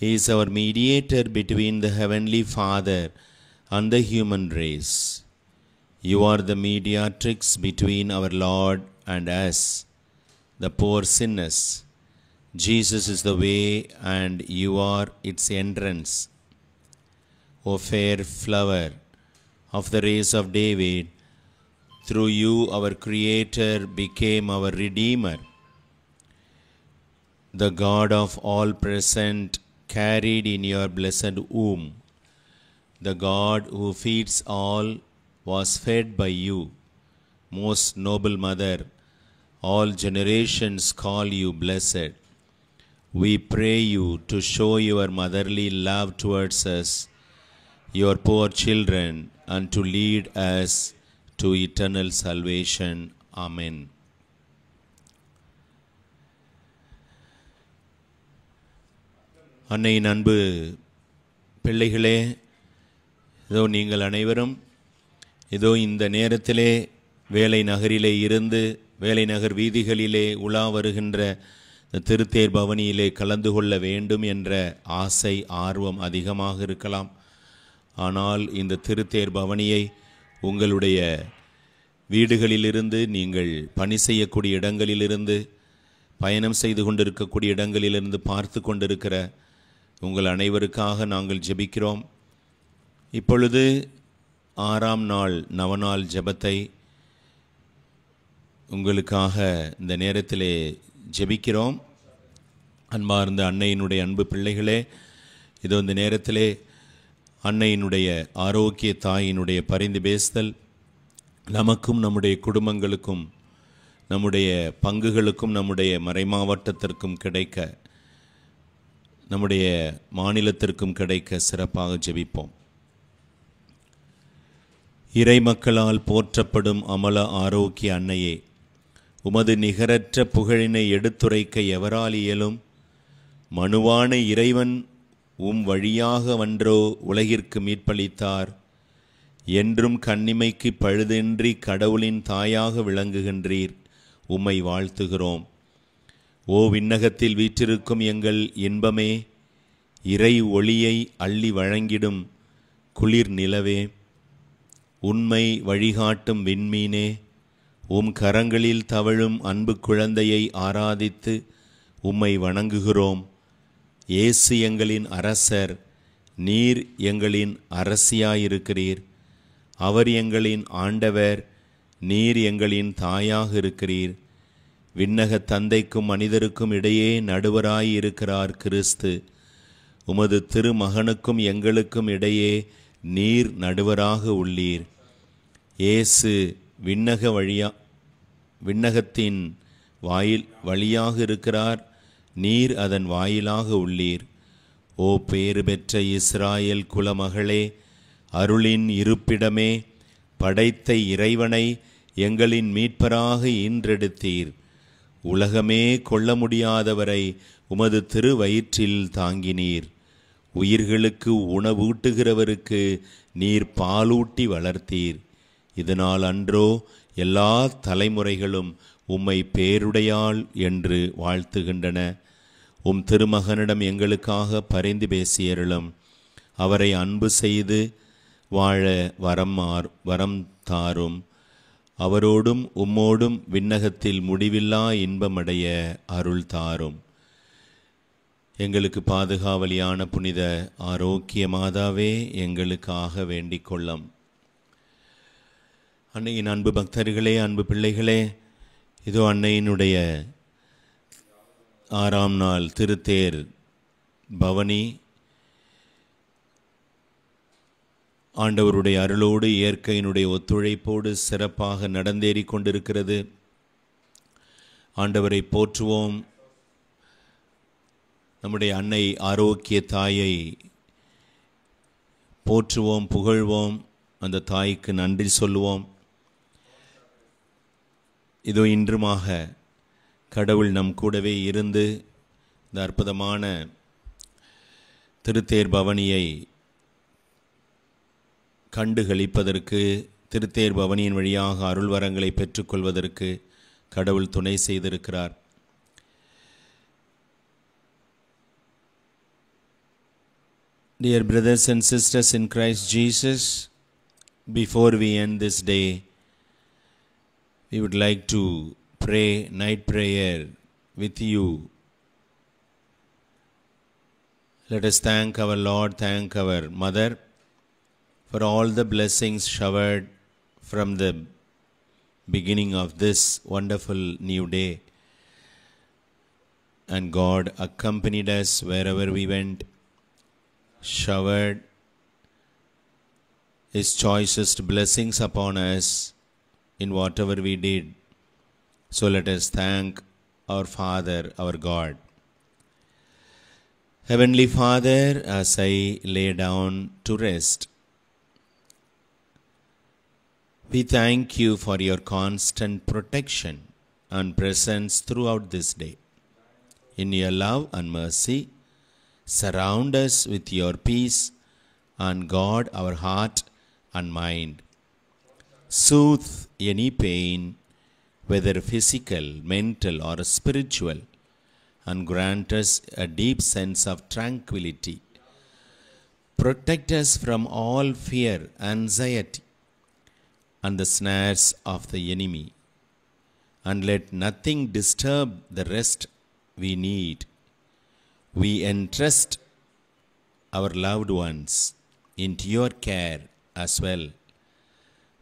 He is our mediator between the Heavenly Father and the human race. You are the mediatrix between our Lord and us, the poor sinners. Jesus is the way and you are its entrance. O fair flower of the race of David, through you our Creator became our Redeemer. The God of all present carried in your blessed womb. The God who feeds all was fed by you. Most noble Mother, all generations call you blessed. We pray you to show your motherly love towards us, your poor children, and to lead us to eternal salvation. Amen. அன்னையின் அன்பு பிள்ளைகளே, இதோ நீங்கள் அனைவரும் இதோ இந்த நேரத்திலே வேலை நகரிலே இருந்து வேலை நகர் வீதிகளிலே உலா வருகின்ற இந்த திருத்தேர் பவனியிலே கலந்து கொள்ள வேண்டும் என்ற ஆசை ஆர்வம் அதிகமாக இருக்கலாம். ஆனால் இந்த திருத்தேர் பவனியை உங்களுடைய வீடுகளிலிருந்து, நீங்கள் பணி செய்யக்கூடிய இடங்களிலிருந்து, பயணம் செய்து கொண்டிருக்கக்கூடிய இடங்களிலிருந்து பார்த்து கொண்டிருக்கிற உங்கள் அனைவருக்காக நாங்கள் ஜெபிக்கிறோம். இப்பொழுது 6ஆம் நாள் நவநாள் ஜெபத்தை உங்களுக்காக இந்த நேரத்திலே ஜெபிக்கிறோம். அன்பார்ந்த அன்னையினுடைய அன்பு பிள்ளைகளே, இதோ இந்த நேரத்திலே அன்னையினுடைய ஆரோக்கிய தாயினுடைய பரிந்து பேசுதல் நமக்கும் நம்முடைய குடும்பங்களுக்கும் நம்முடைய பங்குகளுக்கும் நம்முடைய மறைமாவட்டத்திற்கும் கிடைக்க, நம்முடைய மாநிலத்திற்கும் கிடைக்க சிறப்பாக ஜெபிப்போம். இறை மக்களால் போற்றப்படும் அமல ஆரோக்கிய அன்னையே, உமது நிகரற்ற புகழினை எடுத்துரைக்க எவரால் இயலும்? மனுவான இறைவன் உம் வழியாக வன்றோ உலகிற்கு மீட்பளித்தார். என்றும் கன்னிமைக்கு பழுதின்றி கடவுளின் தாயாக விளங்குகின்றீர். உம்மை வாழ்த்துகிறோம். ஓ விண்ணகத்தில் வீற்றிருக்கும் எங்கள் இன்பமே, இறை ஒளியை அள்ளி வழங்கிடும் குளிர் நிலவே, உண்மை வழிகாட்டும் விண்மீனே, உம் கரங்களில் தவழும் அன்பு குழந்தையை ஆராதித்து உம்மை வணங்குகிறோம். இயேசு எங்களின் அரசர், நீர் எங்களின் அரசியாயிருக்கிறீர். அவர் எங்களின் ஆண்டவர், நீர் எங்களின் தாயாக இருக்கிறீர். விண்ணக தந்தைக்கும் மனிதருக்கும் இடையே நடுவராயிருக்கிறார் கிறிஸ்து. உமது திருமகனுக்கும் எங்களுக்கும் இடையே நீர் நடுவராக உள்ளீர். இயேசு விண்ணகத்தின் வழியாக இருக்கிறார், நீர் அதன் வாயிலாக உள்ளீர். ஓ பேறு பெற்ற இஸ்ராயேல் குலமகளே, அருளின் இருப்பிடமே, படைத்த இறைவனை எங்களின் மீட்பராக ஈன்றெடுத்தீர். உலகமே கொள்ள முடியாதவரை உமது திருவயிற்றில் தாங்கினீர். உயிர்களுக்கு உணவூட்டுகிறவருக்கு நீர் பாலூட்டி வளர்த்தீர். இதனால் அன்றோ எல்லா தலைமுறைகளும் உம்மை பேருடையாள் என்று வாழ்த்துகின்றன. உம் திருமகனிடம் எங்களுக்காக பரிந்து பேசியருளும். அவரை அன்பு செய்து வாழ வரம் தாரும். அவரோடும் உம்மோடும் விண்ணகத்தில் முடிவில்லா இன்பமடைய அருள் தாரும். எங்களுக்கு பாதுகாவலியான புனித ஆரோக்கிய மாதாவே, எங்களுக்காக வேண்டிக் கொள்ளும். அன்னையின் அன்பு பக்தர்களே, அன்பு பிள்ளைகளே, இதோ அன்னையினுடைய 6ஆம் நாள் திருத்தேர் பவனி ஆண்டவருடைய அருளோடு இயற்கையினுடைய ஒத்துழைப்போடு சிறப்பாக நடந்தேறி கொண்டிருக்கிறது. ஆண்டவரை போற்றுவோம். நம்முடைய அன்னை ஆரோக்கிய தாயை போற்றுவோம், புகழ்வோம். அந்த தாய்க்கு நன்றி சொல்லுவோம். இதோ இன்றுமாக கடவுள் நம் கூடவே இருந்து இந்த அற்புதமான திருத்தேர் பவனியை கண்டுகளிப்பதற்கு, திருத்தேர் பவனியின் வழியாக அருள் வரங்களை பெற்றுக்கொள்வதற்கு கடவுள் துணை செய்திருக்கிறார். Dear brothers and sisters in Christ Jesus, before we end this day, we would like to pray night prayer with you. Let us thank our Lord, thank our Mother for all the blessings showered from the beginning of this wonderful new day. And God accompanied us wherever we went, showered His choicest blessings upon us in whatever we did. So let us thank our Father, our God. Heavenly Father, as I lay down to rest, we thank you for your constant protection and presence throughout this day. In your love and mercy, surround us with your peace and guard our heart and mind. Soothe any pain, whether physical, mental, or spiritual, and grant us a deep sense of tranquility. Protect us from all fear, anxiety, and the snares of the enemy, and let nothing disturb the rest we need. We entrust our loved ones into your care as well,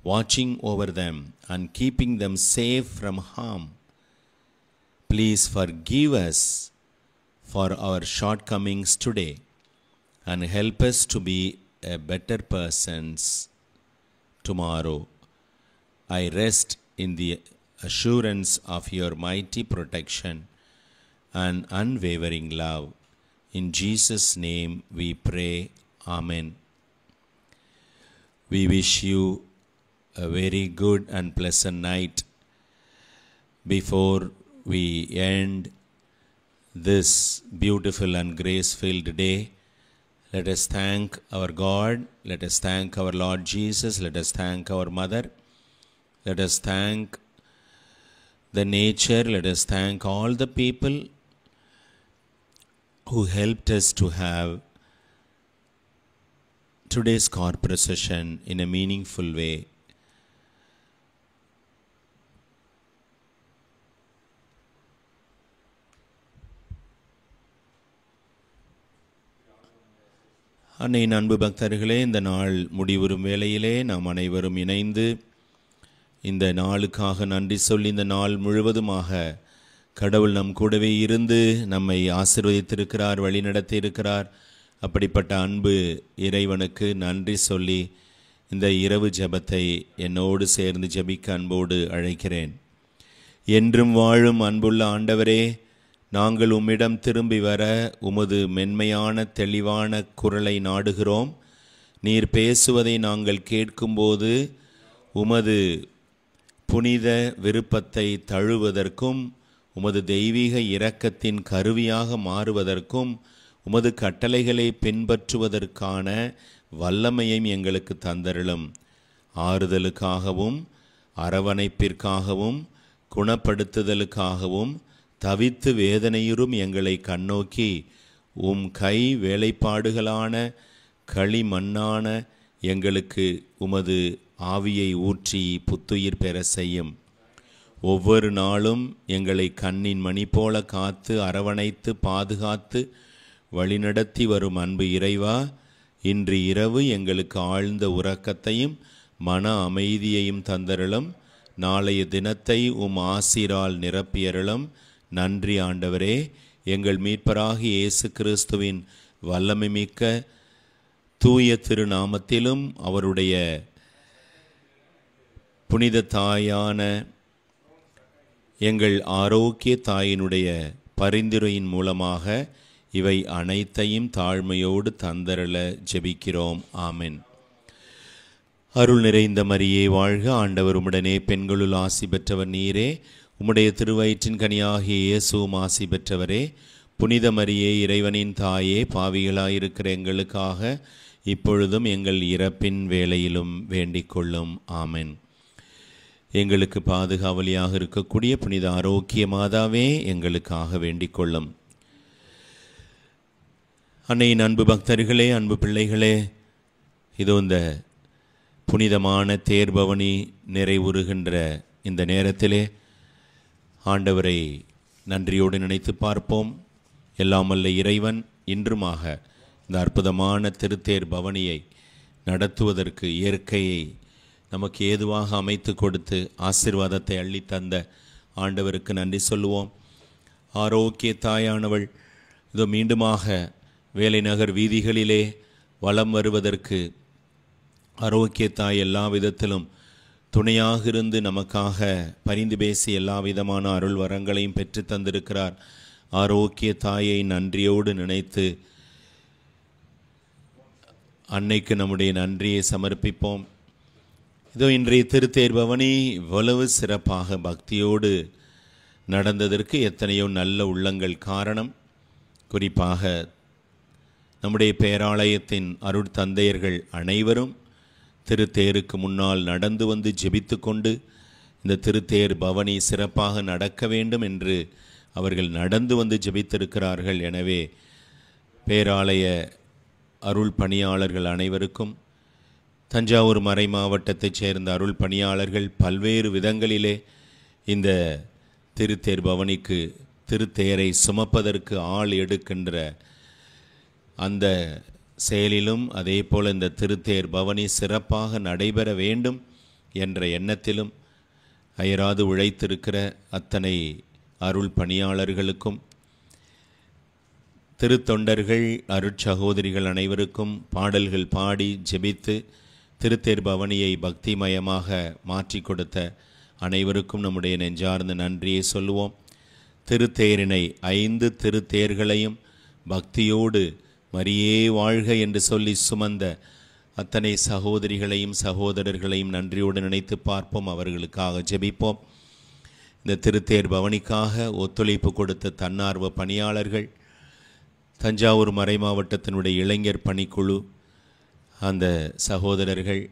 watching over them and keeping them safe from harm. Please forgive us for our shortcomings today and help us to be a better persons tomorrow. I rest in the assurance of your mighty protection and unwavering love. In Jesus' name we pray. Amen. We wish you a very good and pleasant night. Before we end this beautiful and grace-filled day, let us thank our God, let us thank our Lord Jesus, let us thank our Mother, let us thank the nature, let us thank all the people who helped us to have today's car procession in a meaningful way. அன்னையின் அன்பு பக்தர்களே, இந்த நாள் முடிவுறும் வேளையிலே நாம் அனைவரும் இணைந்து இந்த நாளுக்காக நன்றி சொல்லி இந்த நாள் முழுவதுமாக கடவுள் நம் கூடவே இருந்து நம்மை ஆசீர்வதித்திருக்கிறார், வழிநடத்தி இருக்கிறார். அப்படிப்பட்ட அன்பு இறைவனுக்கு நன்றி சொல்லி இந்த இரவு ஜெபத்தை என்னோடு சேர்ந்து ஜெபிக்க அன்போடு அழைக்கிறேன். என்றும் வாழும் அன்புள்ள ஆண்டவரே, நாங்கள் உம்மிடம் திரும்பி வர உமது மென்மையான தெளிவான குரலை நாடுகிறோம். நீர் பேசுவதை நாங்கள் கேட்கும்போது உமது புனித விருப்பத்தை தழுவதற்கும் உமது தெய்வீக இரக்கத்தின் கருவியாக மாறுவதற்கும் உமது கட்டளைகளை பின்பற்றுவதற்கான வல்லமையும் எங்களுக்கு தந்தருளும். ஆறுதலுக்காகவும் அரவணைப்பிற்காகவும் குணப்படுத்துதலுக்காகவும் தவித்து வேதனையுறும் எங்களை கண்ணோக்கி உம் கை வேலைப்பாடுகளான களிமண்ணான எங்களுக்கு உமது ஆவியை ஊற்றி புத்துயிர் பெற செய்யும். ஒவ்வொரு நாளும் எங்களை கண்ணின் மணி போல காத்து அரவணைத்து பாதுகாத்து வழிநடத்தி வரும் அன்பு இறைவா, இன்று இரவு எங்களுக்கு ஆழ்ந்த உறக்கத்தையும் மன அமைதியையும் தந்தருளும். நாளைய தினத்தை உம் ஆசீரால் நிரப்பியருளும். நன்றி ஆண்டவரே. எங்கள் மீட்பராகிய இயேசு கிறிஸ்துவின் வல்லமை மிக்க தூய திருநாமத்திலும் அவருடைய புனித தாயான எங்கள் ஆரோக்கிய தாயினுடைய பரிந்துரையின் மூலமாக இவை அனைத்தையும் தாழ்மையோடு தந்தரள ஜெபிக்கிறோம். ஆமென். அருள் நிறைந்த மரியே வாழ்க, ஆண்டவர் உம்முடனே, பெண்களுள் ஆசி பெற்றவர் நீரே, உம்முடைய திருவயிற்றின் கனியாகிய இயேசுவும் ஆசி பெற்றவரே. புனித மரியே, இறைவனின் தாயே, பாவிகளாயிருக்கிற எங்களுக்காக இப்பொழுதும் எங்கள் இறப்பின் வேளையிலும் வேண்டிக் கொள்ளும். ஆமென். எங்களுக்கு பாதுகாவலியாக இருக்கக்கூடிய புனித ஆரோக்கிய மாதாவே, எங்களுக்காக வேண்டிக் கொள்ளும். அன்னையின் அன்பு பக்தர்களே, அன்பு பிள்ளைகளே, இதோ இந்த புனிதமான தேர்பவனி நிறைவுறுகின்ற இந்த நேரத்திலே ஆண்டவரை நன்றியோடு நினைத்து பார்ப்போம். எல்லாம் வல்ல இறைவன் இன்றுமாக இந்த அற்புதமான திருத்தேர் பவனியை நடத்துவதற்கு இயற்கையை நமக்கு ஏதுவாக அமைத்து கொடுத்து ஆசீர்வாதத்தை அள்ளித்தந்த ஆண்டவருக்கு நன்றி சொல்லுவோம். ஆரோக்கிய தாயானவள் இதோ மீண்டுமாக வேலை நகர் வீதிகளிலே வலம் வருவதற்கு ஆரோக்கிய தாய் எல்லா விதத்திலும் துணையாக இருந்து நமக்காக பரிந்து பேசி எல்லா விதமான அருள் வரங்களையும் பெற்று தந்திருக்கிறார். ஆரோக்கிய தாயை நன்றியோடு நினைத்து அன்னைக்கு நம்முடைய நன்றியை சமர்ப்பிப்போம். இதோ இன்றைய திருத்தேர் பவனி இவ்வளவு சிறப்பாக பக்தியோடு நடந்ததற்கு எத்தனையோ நல்ல உள்ளங்கள் காரணம். குறிப்பாக நம்முடைய பேராலயத்தின் அருள் தந்தையர்கள் அனைவரும் திருத்தேருக்கு முன்னால் நடந்து வந்து ஜெபித்து கொண்டு இந்த திருத்தேர் பவனி சிறப்பாக நடக்க வேண்டும் என்று அவர்கள் நடந்து வந்து ஜெபித்திருக்கிறார்கள். எனவே பேராலய அருள் பணியாளர்கள் அனைவருக்கும், தஞ்சாவூர் மறை மாவட்டத்தைச் சேர்ந்த அருள் பணியாளர்கள் பல்வேறு விதங்களிலே இந்த திருத்தேர் பவனிக்கு திருத்தேரை சுமப்பதற்கு ஆள் எடுக்கின்ற அந்த செயலிலும், அதே போல் இந்த திருத்தேர் பவனி சிறப்பாக நடைபெற வேண்டும் என்ற எண்ணத்திலும் அயராது உழைத்திருக்கிற அத்தனை அருள் பணியாளர்களுக்கும், திருத்தொண்டர்கள், அருட்சகோதரிகள் அனைவருக்கும் பாடல்கள் பாடி ஜெபித்து திருத்தேர் பவனியை பக்திமயமாக மாற்றி கொடுத்த அனைவருக்கும் நம்முடைய நெஞ்சார்ந்த நன்றியை சொல்லுவோம். திருத்தேரினை 5 திருத்தேர்களையும் பக்தியோடு மரியே வாழ்க என்று சொல்லி சுமந்த அத்தனை சகோதரிகளையும் சகோதரர்களையும் நன்றியோடு நினைத்து பார்ப்போம். அவர்களுக்காக ஜெபிப்போம். இந்த திருத்தேர் பவனிக்காக ஒத்துழைப்பு கொடுத்த தன்னார்வ பணியாளர்கள், தஞ்சாவூர் மறை மாவட்டத்தினுடைய இளைஞர் பணிக்குழு, அந்த சகோதரர்கள்,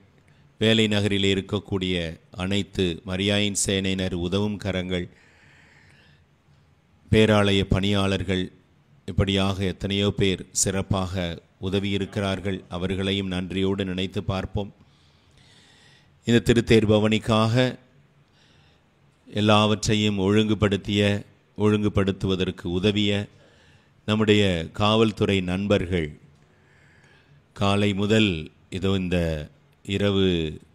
வேலை நகரில் இருக்கக்கூடிய அனைத்து மரியாயின் சேனையினர், உதவும் கரங்கள், பேராலய பணியாளர்கள், இப்படியாக எத்தனையோ பேர் சிறப்பாக உதவி இருக்கிறார்கள். அவர்களையும் நன்றியோடு நினைத்து பார்ப்போம். இந்த திருத்தேர் பவனிக்காக எல்லாவற்றையும் ஒழுங்குபடுத்துவதற்கு உதவிய நம்முடைய காவல்துறை நண்பர்கள், காலை முதல் இதோ இந்த இரவு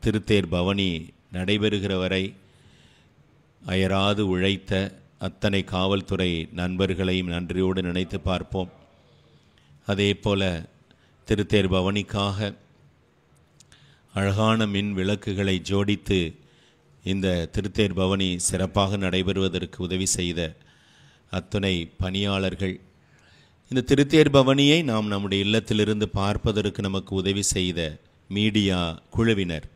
திருத்தேர் பவனி நடைபெறுகிற வரை அயராது உழைத்த அத்தனை காவல்துறை நண்பர்களையும் நன்றியோடு நினைத்து பார்ப்போம். அதே போல திருத்தேர் பவனிக்காக அழகான மின் விளக்குகளை ஜோடித்து இந்த திருத்தேர் பவனி சிறப்பாக நடைபெறுவதற்கு உதவி செய்த அத்தனை பணியாளர்கள், இந்த திருத்தேர் பவனியை நாம் நம்முடைய இல்லத்திலிருந்து பார்ப்பதற்கு நமக்கு உதவி செய்த மீடியா குழுவினர்,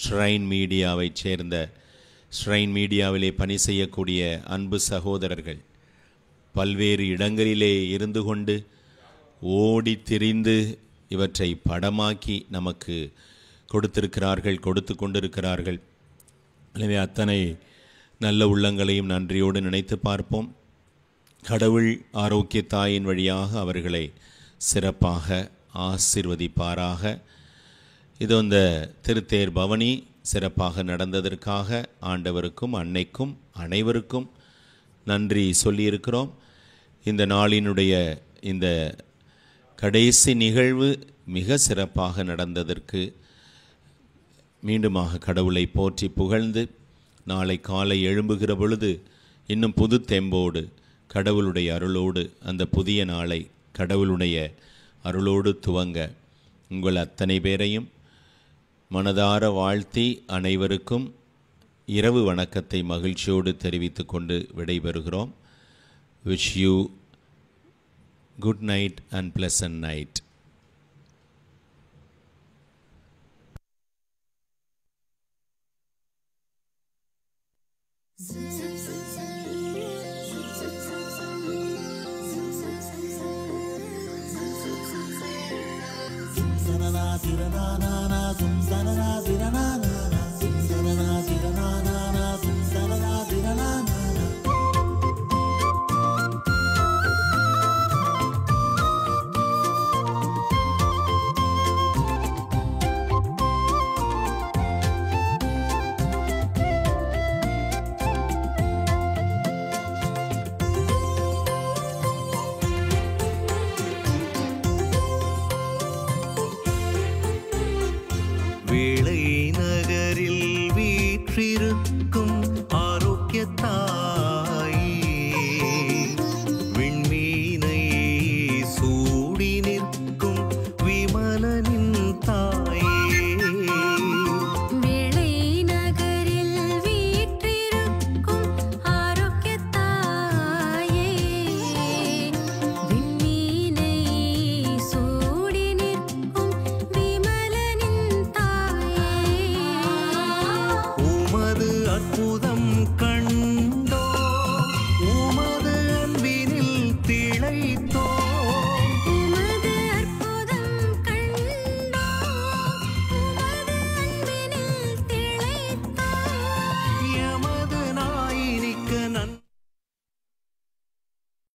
ஷ்ரைன் மீடியாவை சேர்ந்த ஷ்ரைன் மீடியாவிலே பணி செய்யக்கூடிய அன்பு சகோதரர்கள், பல்வேறு இடங்களிலே இருந்து கொண்டு ஓடி திரிந்து இவற்றை படமாக்கி நமக்கு கொடுத்து கொண்டிருக்கிறார்கள். எனவே அத்தனை நல்ல உள்ளங்களையும் நன்றியோடு நினைத்து பார்ப்போம். கடவுள் ஆரோக்கிய தாயின் வழியாக அவர்களை சிறப்பாக ஆசீர்வதிப்பாராக. இது இந்த திருத்தேர் பவனி சிறப்பாக நடந்ததற்காக ஆண்டவருக்கும் அன்னைக்கும் அனைவருக்கும் நன்றி சொல்லியிருக்கிறோம். இந்த நாளினுடைய இந்த கடைசி நிகழ்வு மிக சிறப்பாக நடந்ததற்கு மீண்டுமாக கடவுளை போற்றி புகழ்ந்து, நாளை காலை எழும்புகிற பொழுது இன்னும் புது தெம்போடு கடவுளுடைய அருளோடு அந்த புதிய நாளை கடவுளுடைய அருளோடு துவங்க உங்கள் அத்தனை பேரையும் மனதார வாழ்த்தி அனைவருக்கும் இரவு வணக்கத்தை மகிழ்ச்சியோடு தெரிவித்து கொண்டு விடைபெறுகிறோம். Wish you good night and pleasant night. Zum zanana zirana na zum zanana zirana na